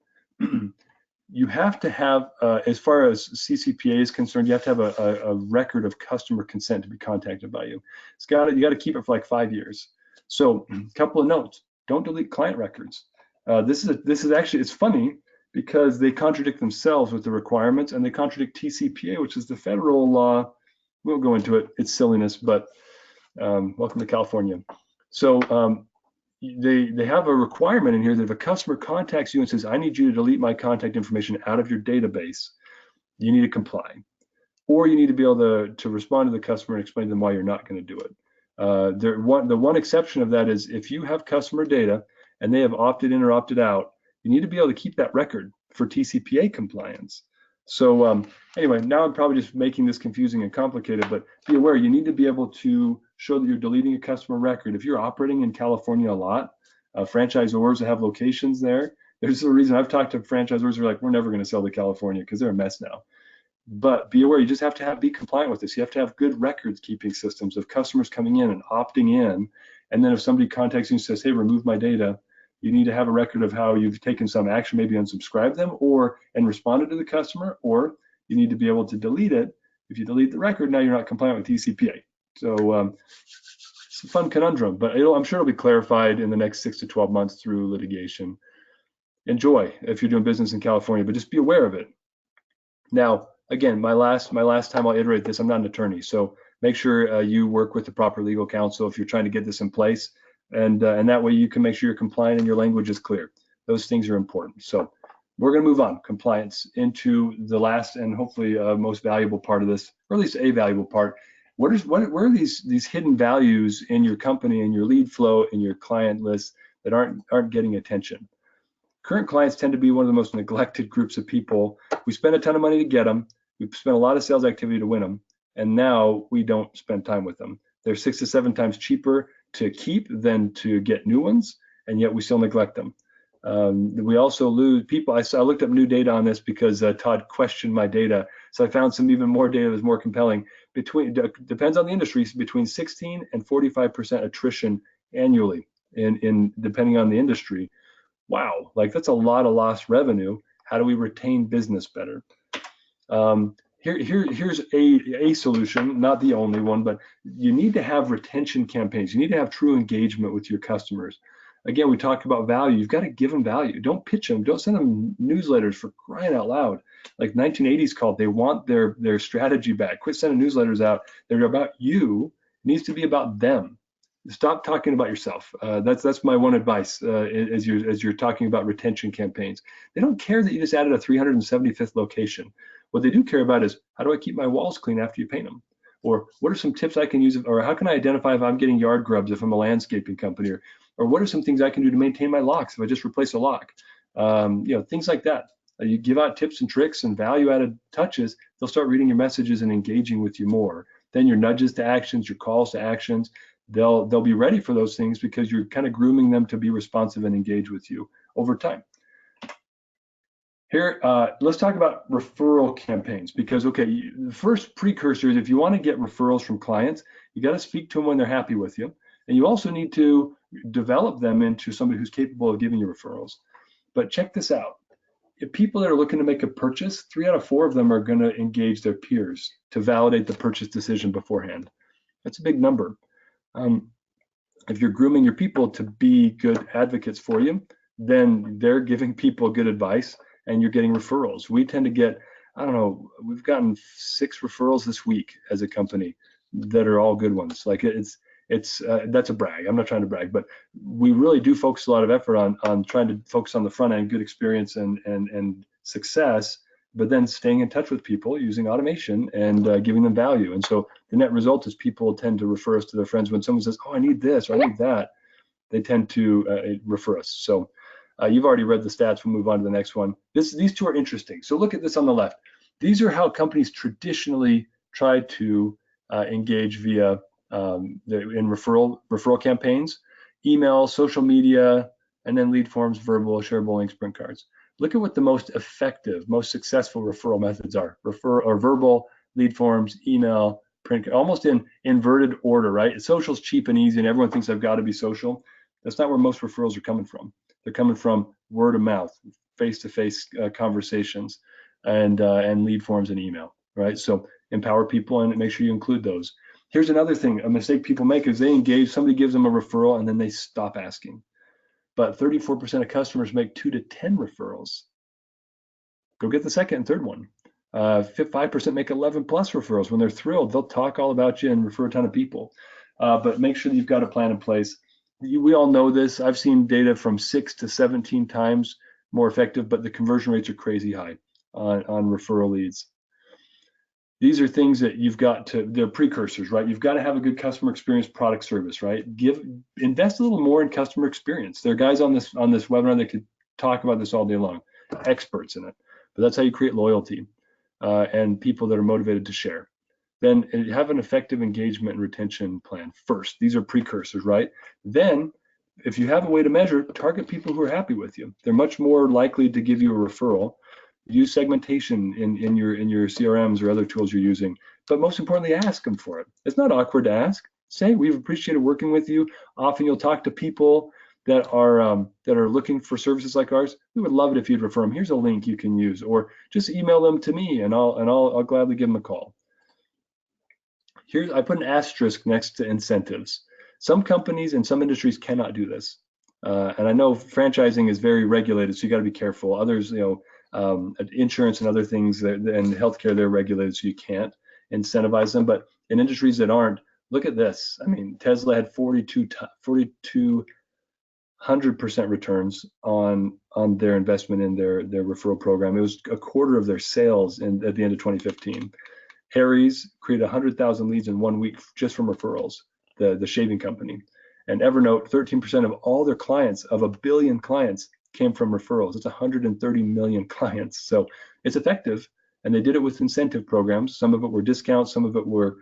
You have to have, as far as CCPA is concerned, you have to have a record of customer consent to be contacted by you. You got to keep it for like 5 years. So a couple of notes. don't delete client records. This is actually, it's funny because they contradict themselves with the requirements, and they contradict TCPA, which is the federal law. We'll go into it. It's silliness, but welcome to California. So they have a requirement in here that if a customer contacts you and says, I need you to delete my contact information out of your database, you need to comply. Or you need to be able to respond to the customer and explain to them why you're not going to do it. The one exception of that is if you have customer data and they have opted in or opted out, you need to be able to keep that record for TCPA compliance. So anyway, now I'm probably just making this confusing and complicated, but be aware you need to be able to show that you're deleting a customer record. If you're operating in California a lot, franchisors that have locations there, there's a reason I've talked to franchisors who are like, we're never going to sell to California because they're a mess now. But be aware, you just have to be compliant with this. You have to have good records keeping systems of customers coming in and opting in. And then if somebody contacts you and says, hey, remove my data, you need to have a record of how you've taken some action, maybe unsubscribe them and responded to the customer, or you need to be able to delete it. If you delete the record, now you're not compliant with TCPA. So it's a fun conundrum, but I'm sure it'll be clarified in the next 6 to 12 months through litigation. Enjoy if you're doing business in California, but just be aware of it. Now, again, my last time I'll iterate this, I'm not an attorney, so make sure you work with the proper legal counsel if you're trying to get this in place, and that way you can make sure you're compliant and your language is clear. Those things are important. So we're going to move on, compliance, into the last and hopefully most valuable part of this, or at least a valuable part. What are these hidden values in your company, in your lead flow, in your client list that aren't getting attention? Current clients tend to be one of the most neglected groups of people. We spend a ton of money to get them. We've spent a lot of sales activity to win them, and now we don't spend time with them. They're 6 to 7 times cheaper to keep than to get new ones, and yet we still neglect them. We also lose people. I looked up new data on this because Todd questioned my data, so I found some even more data that's more compelling. Depends on the industry, between 16 and 45% attrition annually, in depending on the industry. Wow, like that's a lot of lost revenue. How do we retain business better? Here's a solution, not the only one, but you need to have retention campaigns. You need to have true engagement with your customers. Again, we talk about value. You've got to give them value. Don't pitch them. Don't send them newsletters, for crying out loud. Like 1980s called, they want their strategy back. Quit sending newsletters out. They're about you. It needs to be about them. Stop talking about yourself. That's my one advice as you're talking about retention campaigns. They don't care that you just added a 375th location. What they do care about is, how do I keep my walls clean after you paint them? Or what are some tips I can use, or how can I identify if I'm getting yard grubs if I'm a landscaping company, or what are some things I can do to maintain my locks if I just replace a lock? Things like that. You give out tips and tricks and value-added touches, they'll start reading your messages and engaging with you more. Then your nudges to actions, your calls to actions, they'll be ready for those things because you're kind of grooming them to be responsive and engage with you over time. Here, let's talk about referral campaigns, because, okay, the first precursor is if you want to get referrals from clients, you got to speak to them when they're happy with you. And you also need to develop them into somebody who's capable of giving you referrals. But check this out. If people that are looking to make a purchase, 3 out of 4 of them are going to engage their peers to validate the purchase decision beforehand. That's a big number. If you're grooming your people to be good advocates for you, then they're giving people good advice and you're getting referrals. We tend to get, I don't know, we've gotten 6 referrals this week as a company that are all good ones. Like that's a brag. I'm not trying to brag, but we really do focus a lot of effort on trying to focus on the front end, good experience and success, but then staying in touch with people using automation and giving them value. And so the net result is people tend to refer us to their friends. When someone says, oh, I need this or I need that, they tend to refer us. So you've already read the stats. We'll move on to the next one. These 2 are interesting. So look at this on the left. These are how companies traditionally try to engage via in referral campaigns, email, social media, and then lead forms, verbal, shareable links, print cards. Look at what the most effective, most successful referral methods are. Verbal, lead forms, email, print, almost in inverted order, right? Social's cheap and easy and everyone thinks I've got to be social. That's not where most referrals are coming from. They're coming from word of mouth, face-to-face conversations, and lead forms and email, right? So empower people and make sure you include those. Here's another thing, a mistake people make is they engage, somebody gives them a referral and then they stop asking. but 34% of customers make 2 to 10 referrals. Go get the second and third one. 5% make 11 plus referrals. When they're thrilled, they'll talk all about you and refer a ton of people. But make sure that you've got a plan in place. We all know this. I've seen data from 6 to 17 times more effective, but the conversion rates are crazy high on referral leads. These are things that you've got to, they're precursors, right? You've got to have a good customer experience, product, service, right? Invest a little more in customer experience. There are guys on this webinar that could talk about this all day long, experts in it. But that's how you create loyalty and people that are motivated to share. Then have an effective engagement and retention plan first. These are precursors, right? Then, if you have a way to measure, target people who are happy with you. They're much more likely to give you a referral. Use segmentation in your CRMs or other tools you're using. But most importantly, ask them for it. It's not awkward to ask. Say, we've appreciated working with you. Often you'll talk to people that are looking for services like ours. We would love it if you'd refer them. Here's a link you can use, or just email them to me, and I'll gladly give them a call. I put an asterisk next to incentives. Some companies and some industries cannot do this, and I know franchising is very regulated, so you got to be careful. Others, insurance and other things and healthcare, they're regulated, so you can't incentivize them. But in industries that aren't, look at this. I mean, Tesla had 4,200% returns on their investment in their referral program. It was a quarter of their sales at the end of 2015. Harry's created 100,000 leads in 1 week just from referrals, the shaving company. And Evernote, 13% of all their clients, of 1 billion clients, came from referrals. It's 130 million clients. So it's effective. And they did it with incentive programs. Some of it were discounts, some of it were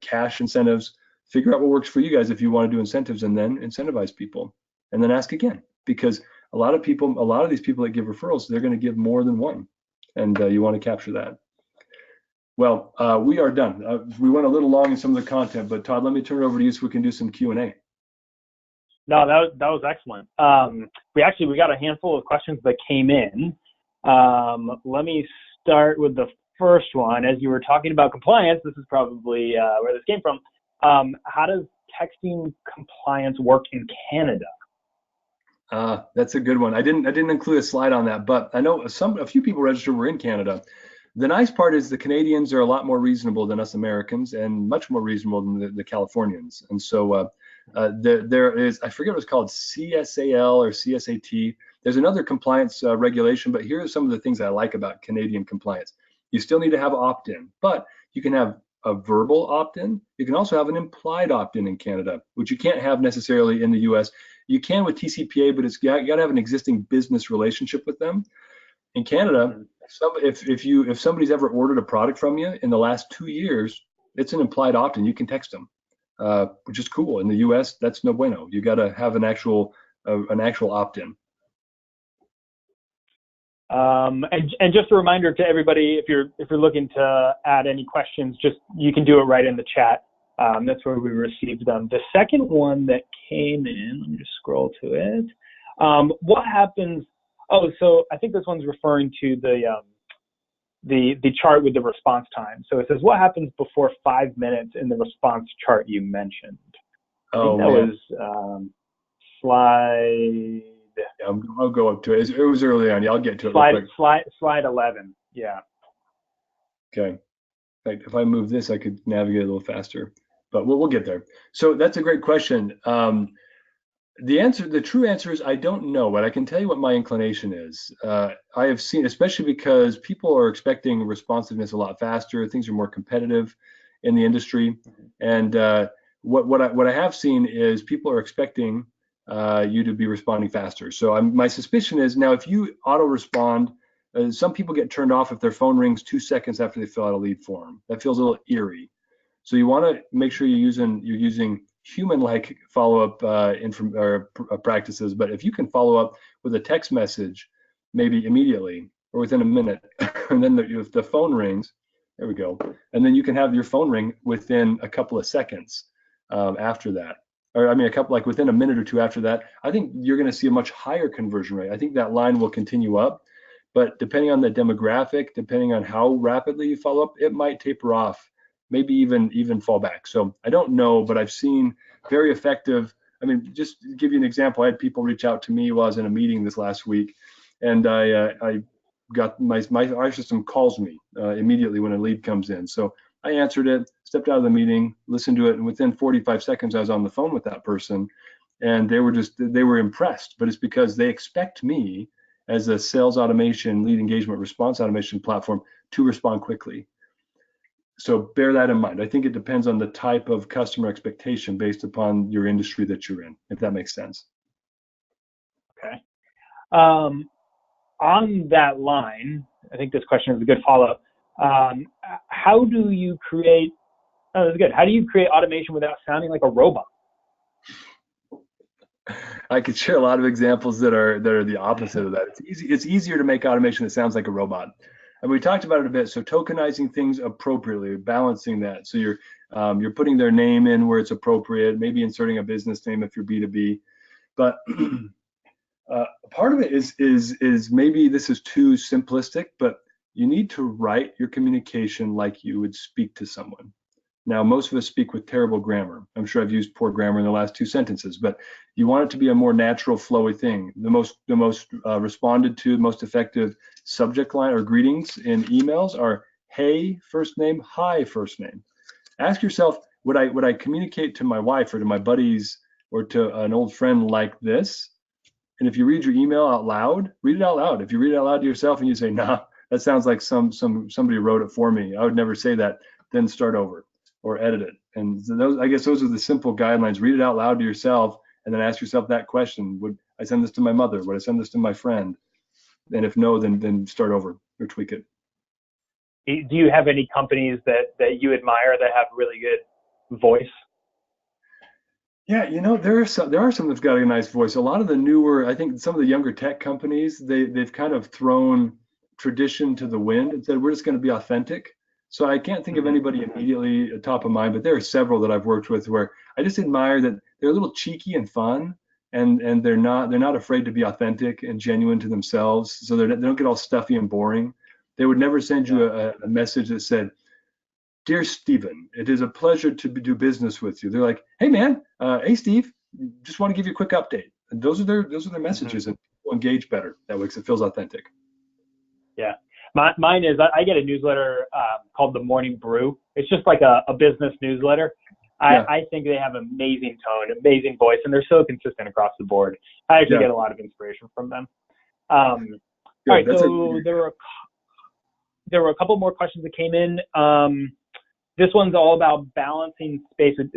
cash incentives. Figure out what works for you guys if you want to do incentives, and then incentivize people. And then ask again, because a lot of these people that give referrals, they're going to give more than one. And you want to capture that. Well, we are done. We went a little long in some of the content, but Todd, let me turn it over to you so we can do some Q&A. No, that was excellent. We got a handful of questions that came in. Let me start with the first one. As you were talking about compliance, this is probably where this came from. How does texting compliance work in Canada? That's a good one. I didn't include a slide on that, but I know a few people registered were in Canada. The nice part is the Canadians are a lot more reasonable than us Americans, and much more reasonable than the Californians. And so there is, I forget what it's called, CSAL or CSAT. There's another compliance regulation, but here are some of the things I like about Canadian compliance. You still need to have opt-in, but you can have a verbal opt-in. You can also have an implied opt-in in Canada, which you can't have necessarily in the US. You can with TCPA, but you got to have an existing business relationship with them. In Canada, if somebody's ever ordered a product from you in the last 2 years, it's an implied opt-in. You can text them, which is cool. In the US, that's no bueno. You got to have an actual opt-in. And just a reminder to everybody, if you're looking to add any questions, you can do it right in the chat. That's where we received them. The second one that came in, let me just scroll to it. What happens? Oh, so I think this one's referring to the chart with the response time. So it says, what happens before 5 minutes in the response chart you mentioned? I think that was slide. Yeah, I'll go up to it. It was early on. Yeah, I'll get to it. Slide 11. Yeah. Okay. In fact, if I move this, I could navigate a little faster. But we'll get there. So that's a great question. The true answer is I don't know, but I can tell you what my inclination is. I have seen, especially because people are expecting responsiveness a lot faster. Things are more competitive in the industry, and what I have seen is people are expecting you to be responding faster. So my suspicion is now if you auto respond, some people get turned off if their phone rings 2 seconds after they fill out a lead form. That feels a little eerie. So you want to make sure you're using human-like follow-up practices. But if you can follow up with a text message, maybe immediately or within a minute, and then if the phone rings, there we go, and then you can have your phone ring within a couple of seconds after that, or I mean within a minute or two after that, I think you're going to see a much higher conversion rate. I think that line will continue up, but depending on the demographic, depending on how rapidly you follow up, it might taper off. Maybe even fall back. So I don't know, but I've seen very effective. I mean, just to give you an example, I had people reach out to me while I was in a meeting this last week, and I got our system calls me immediately when a lead comes in. So I answered it, stepped out of the meeting, listened to it, and within 45 seconds I was on the phone with that person, and they were impressed. But it's because they expect me as a sales automation, lead engagement, response automation platform to respond quickly. So bear that in mind. I think it depends on the type of customer expectation based upon your industry that you're in, if that makes sense. Okay. On that line, I think this question is a good follow-up. How do you create? Oh, that's good. How do you create automation without sounding like a robot? I could share a lot of examples that are the opposite of that. It's easier to make automation that sounds like a robot. And we talked about it a bit. So tokenizing things appropriately, balancing that. So you're putting their name in where it's appropriate, maybe inserting a business name if you're B2B. But part of it is maybe this is too simplistic, but you need to write your communication like you would speak to someone. Now, most of us speak with terrible grammar. I'm sure I've used poor grammar in the last 2 sentences, but you want it to be a more natural, flowy thing. The most responded to, most effective subject line or greetings in emails are "Hey, first name," "Hi, first name." Ask yourself, would I communicate to my wife or to my buddies or to an old friend like this? And if you read your email out loud, read it out loud. If you read it out loud to yourself and you say, "Nah, that sounds like somebody wrote it for me. I would never say that," then start over or edit it. And I guess those are the simple guidelines. Read it out loud to yourself and then ask yourself that question. Would I send this to my mother? Would I send this to my friend? And if no, then start over or tweak it. Do you have any companies that you admire that have really good voice? Yeah, there are some that's got a nice voice. A lot of the newer, I think some of the younger tech companies, they've kind of thrown tradition to the wind and said, we're just going to be authentic. So I can't think of anybody immediately top of mind, but there are several that I've worked with where I just admire that they're a little cheeky and fun, and they're not afraid to be authentic and genuine to themselves. So they don't get all stuffy and boring. They would never send you a message that said, "Dear Stephen, it is a pleasure to do business with you." They're like, "Hey man, hey Steve, just want to give you a quick update." And those are their messages, and people engage better that way because it feels authentic. Yeah. Mine is, I get a newsletter called The Morning Brew. It's just like a business newsletter. I think they have amazing tone, amazing voice, and they're so consistent across the board. I actually get a lot of inspiration from them. All right, so there were a couple more questions that came in. This one's all about balancing space with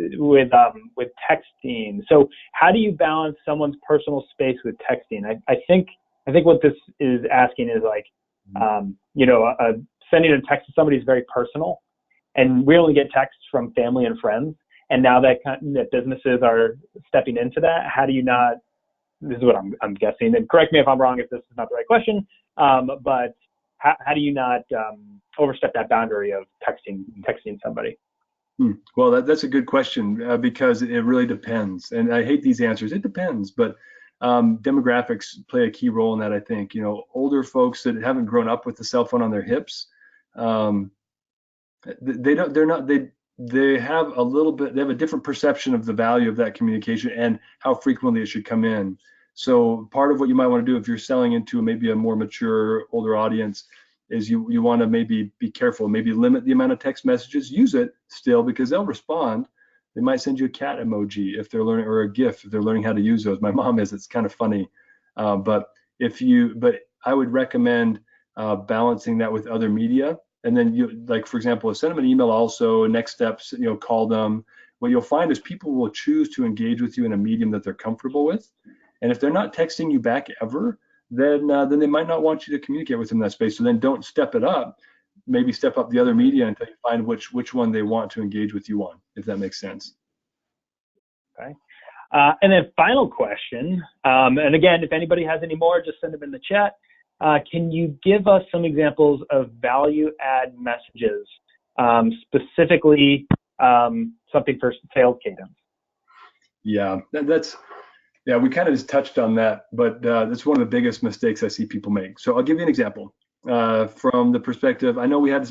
texting. So how do you balance someone's personal space with texting? I think what this is asking is like, sending a text to somebody is very personal, and we only get texts from family and friends. And now that businesses are stepping into that, how do you not? This is what I'm guessing, and correct me if I'm wrong if this is not the right question. But how do you not overstep that boundary of texting somebody? Well, that's a good question because it really depends. And I hate these answers. It depends, but demographics play a key role in that. I think older folks that haven't grown up with the cell phone on their hips, they have a different perception of the value of that communication and how frequently it should come in. So part of what you might want to do if you're selling into maybe a more mature, older audience is you want to maybe be careful, maybe limit the amount of text messages. Use it still because they'll respond. They might send you a cat emoji if they're learning, or a GIF if they're learning how to use those. My mom is. It's kind of funny, but I would recommend balancing that with other media. And then for example, send them an email also. Next steps, call them. What you'll find is people will choose to engage with you in a medium that they're comfortable with. And if they're not texting you back ever, then they might not want you to communicate with them in that space. So then don't step it up. Maybe step up the other media until you find which one they want to engage with you on, if that makes sense. Okay. And then final question, and again, if anybody has any more, just send them in the chat. Can you give us some examples of value add messages, specifically something for sales cadence? Yeah, we kind of just touched on that, but that's one of the biggest mistakes I see people make. So I'll give you an example from the perspective. I know we had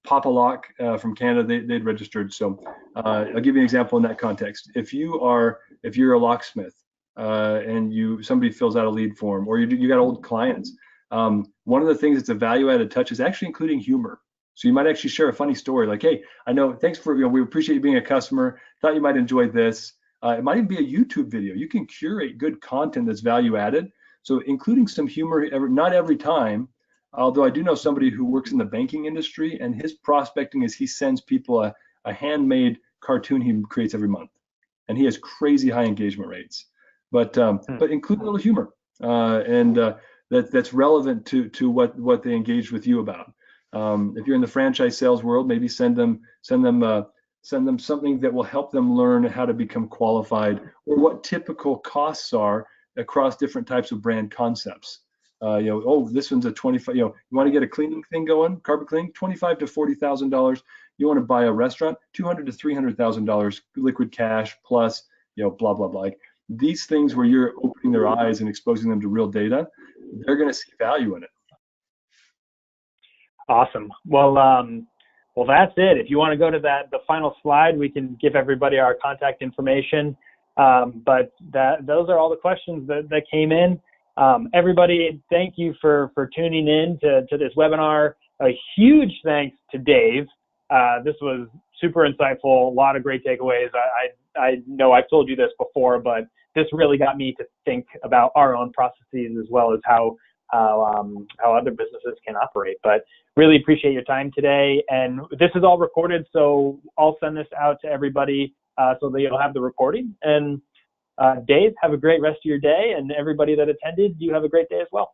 Papa Lock from Canada. They'd registered. So I'll give you an example in that context. If you are if you're a locksmith and somebody fills out a lead form, or you got old clients, one of the things that's a value-added touch is actually including humor. So you might actually share a funny story, like, hey, I know, thanks for, we appreciate you being a customer. Thought you might enjoy this. It might even be a YouTube video. You can curate good content that's value-added. So including some humor, not every time, although I do know somebody who works in the banking industry, and his prospecting is he sends people a handmade cartoon he creates every month, and he has crazy high engagement rates. But include a little humor, and that's relevant to what they engage with you about. If you're in the franchise sales world, maybe send them something that will help them learn how to become qualified, or what typical costs are across different types of brand concepts. Oh, this one's a 25. You want to get a cleaning thing going, carpet cleaning, $25,000 to $40,000. You want to buy a restaurant, $200,000 to $300,000 liquid cash plus, blah blah blah. Like these things where you're opening their eyes and exposing them to real data, they're going to see value in it. Awesome. Well, that's it. If you want to go to the final slide, we can give everybody our contact information. But those are all the questions that came in. Everybody, thank you for tuning in to this webinar. A huge thanks to Dave. This was super insightful, a lot of great takeaways. I know I've told you this before, but this really got me to think about our own processes as well as how other businesses can operate. But really appreciate your time today. And this is all recorded, so I'll send this out to everybody so that you'll have the recording. And Dave, have a great rest of your day. And everybody that attended, you have a great day as well.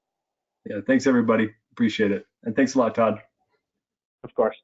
Yeah, thanks everybody. Appreciate it. And thanks a lot, Todd. Of course.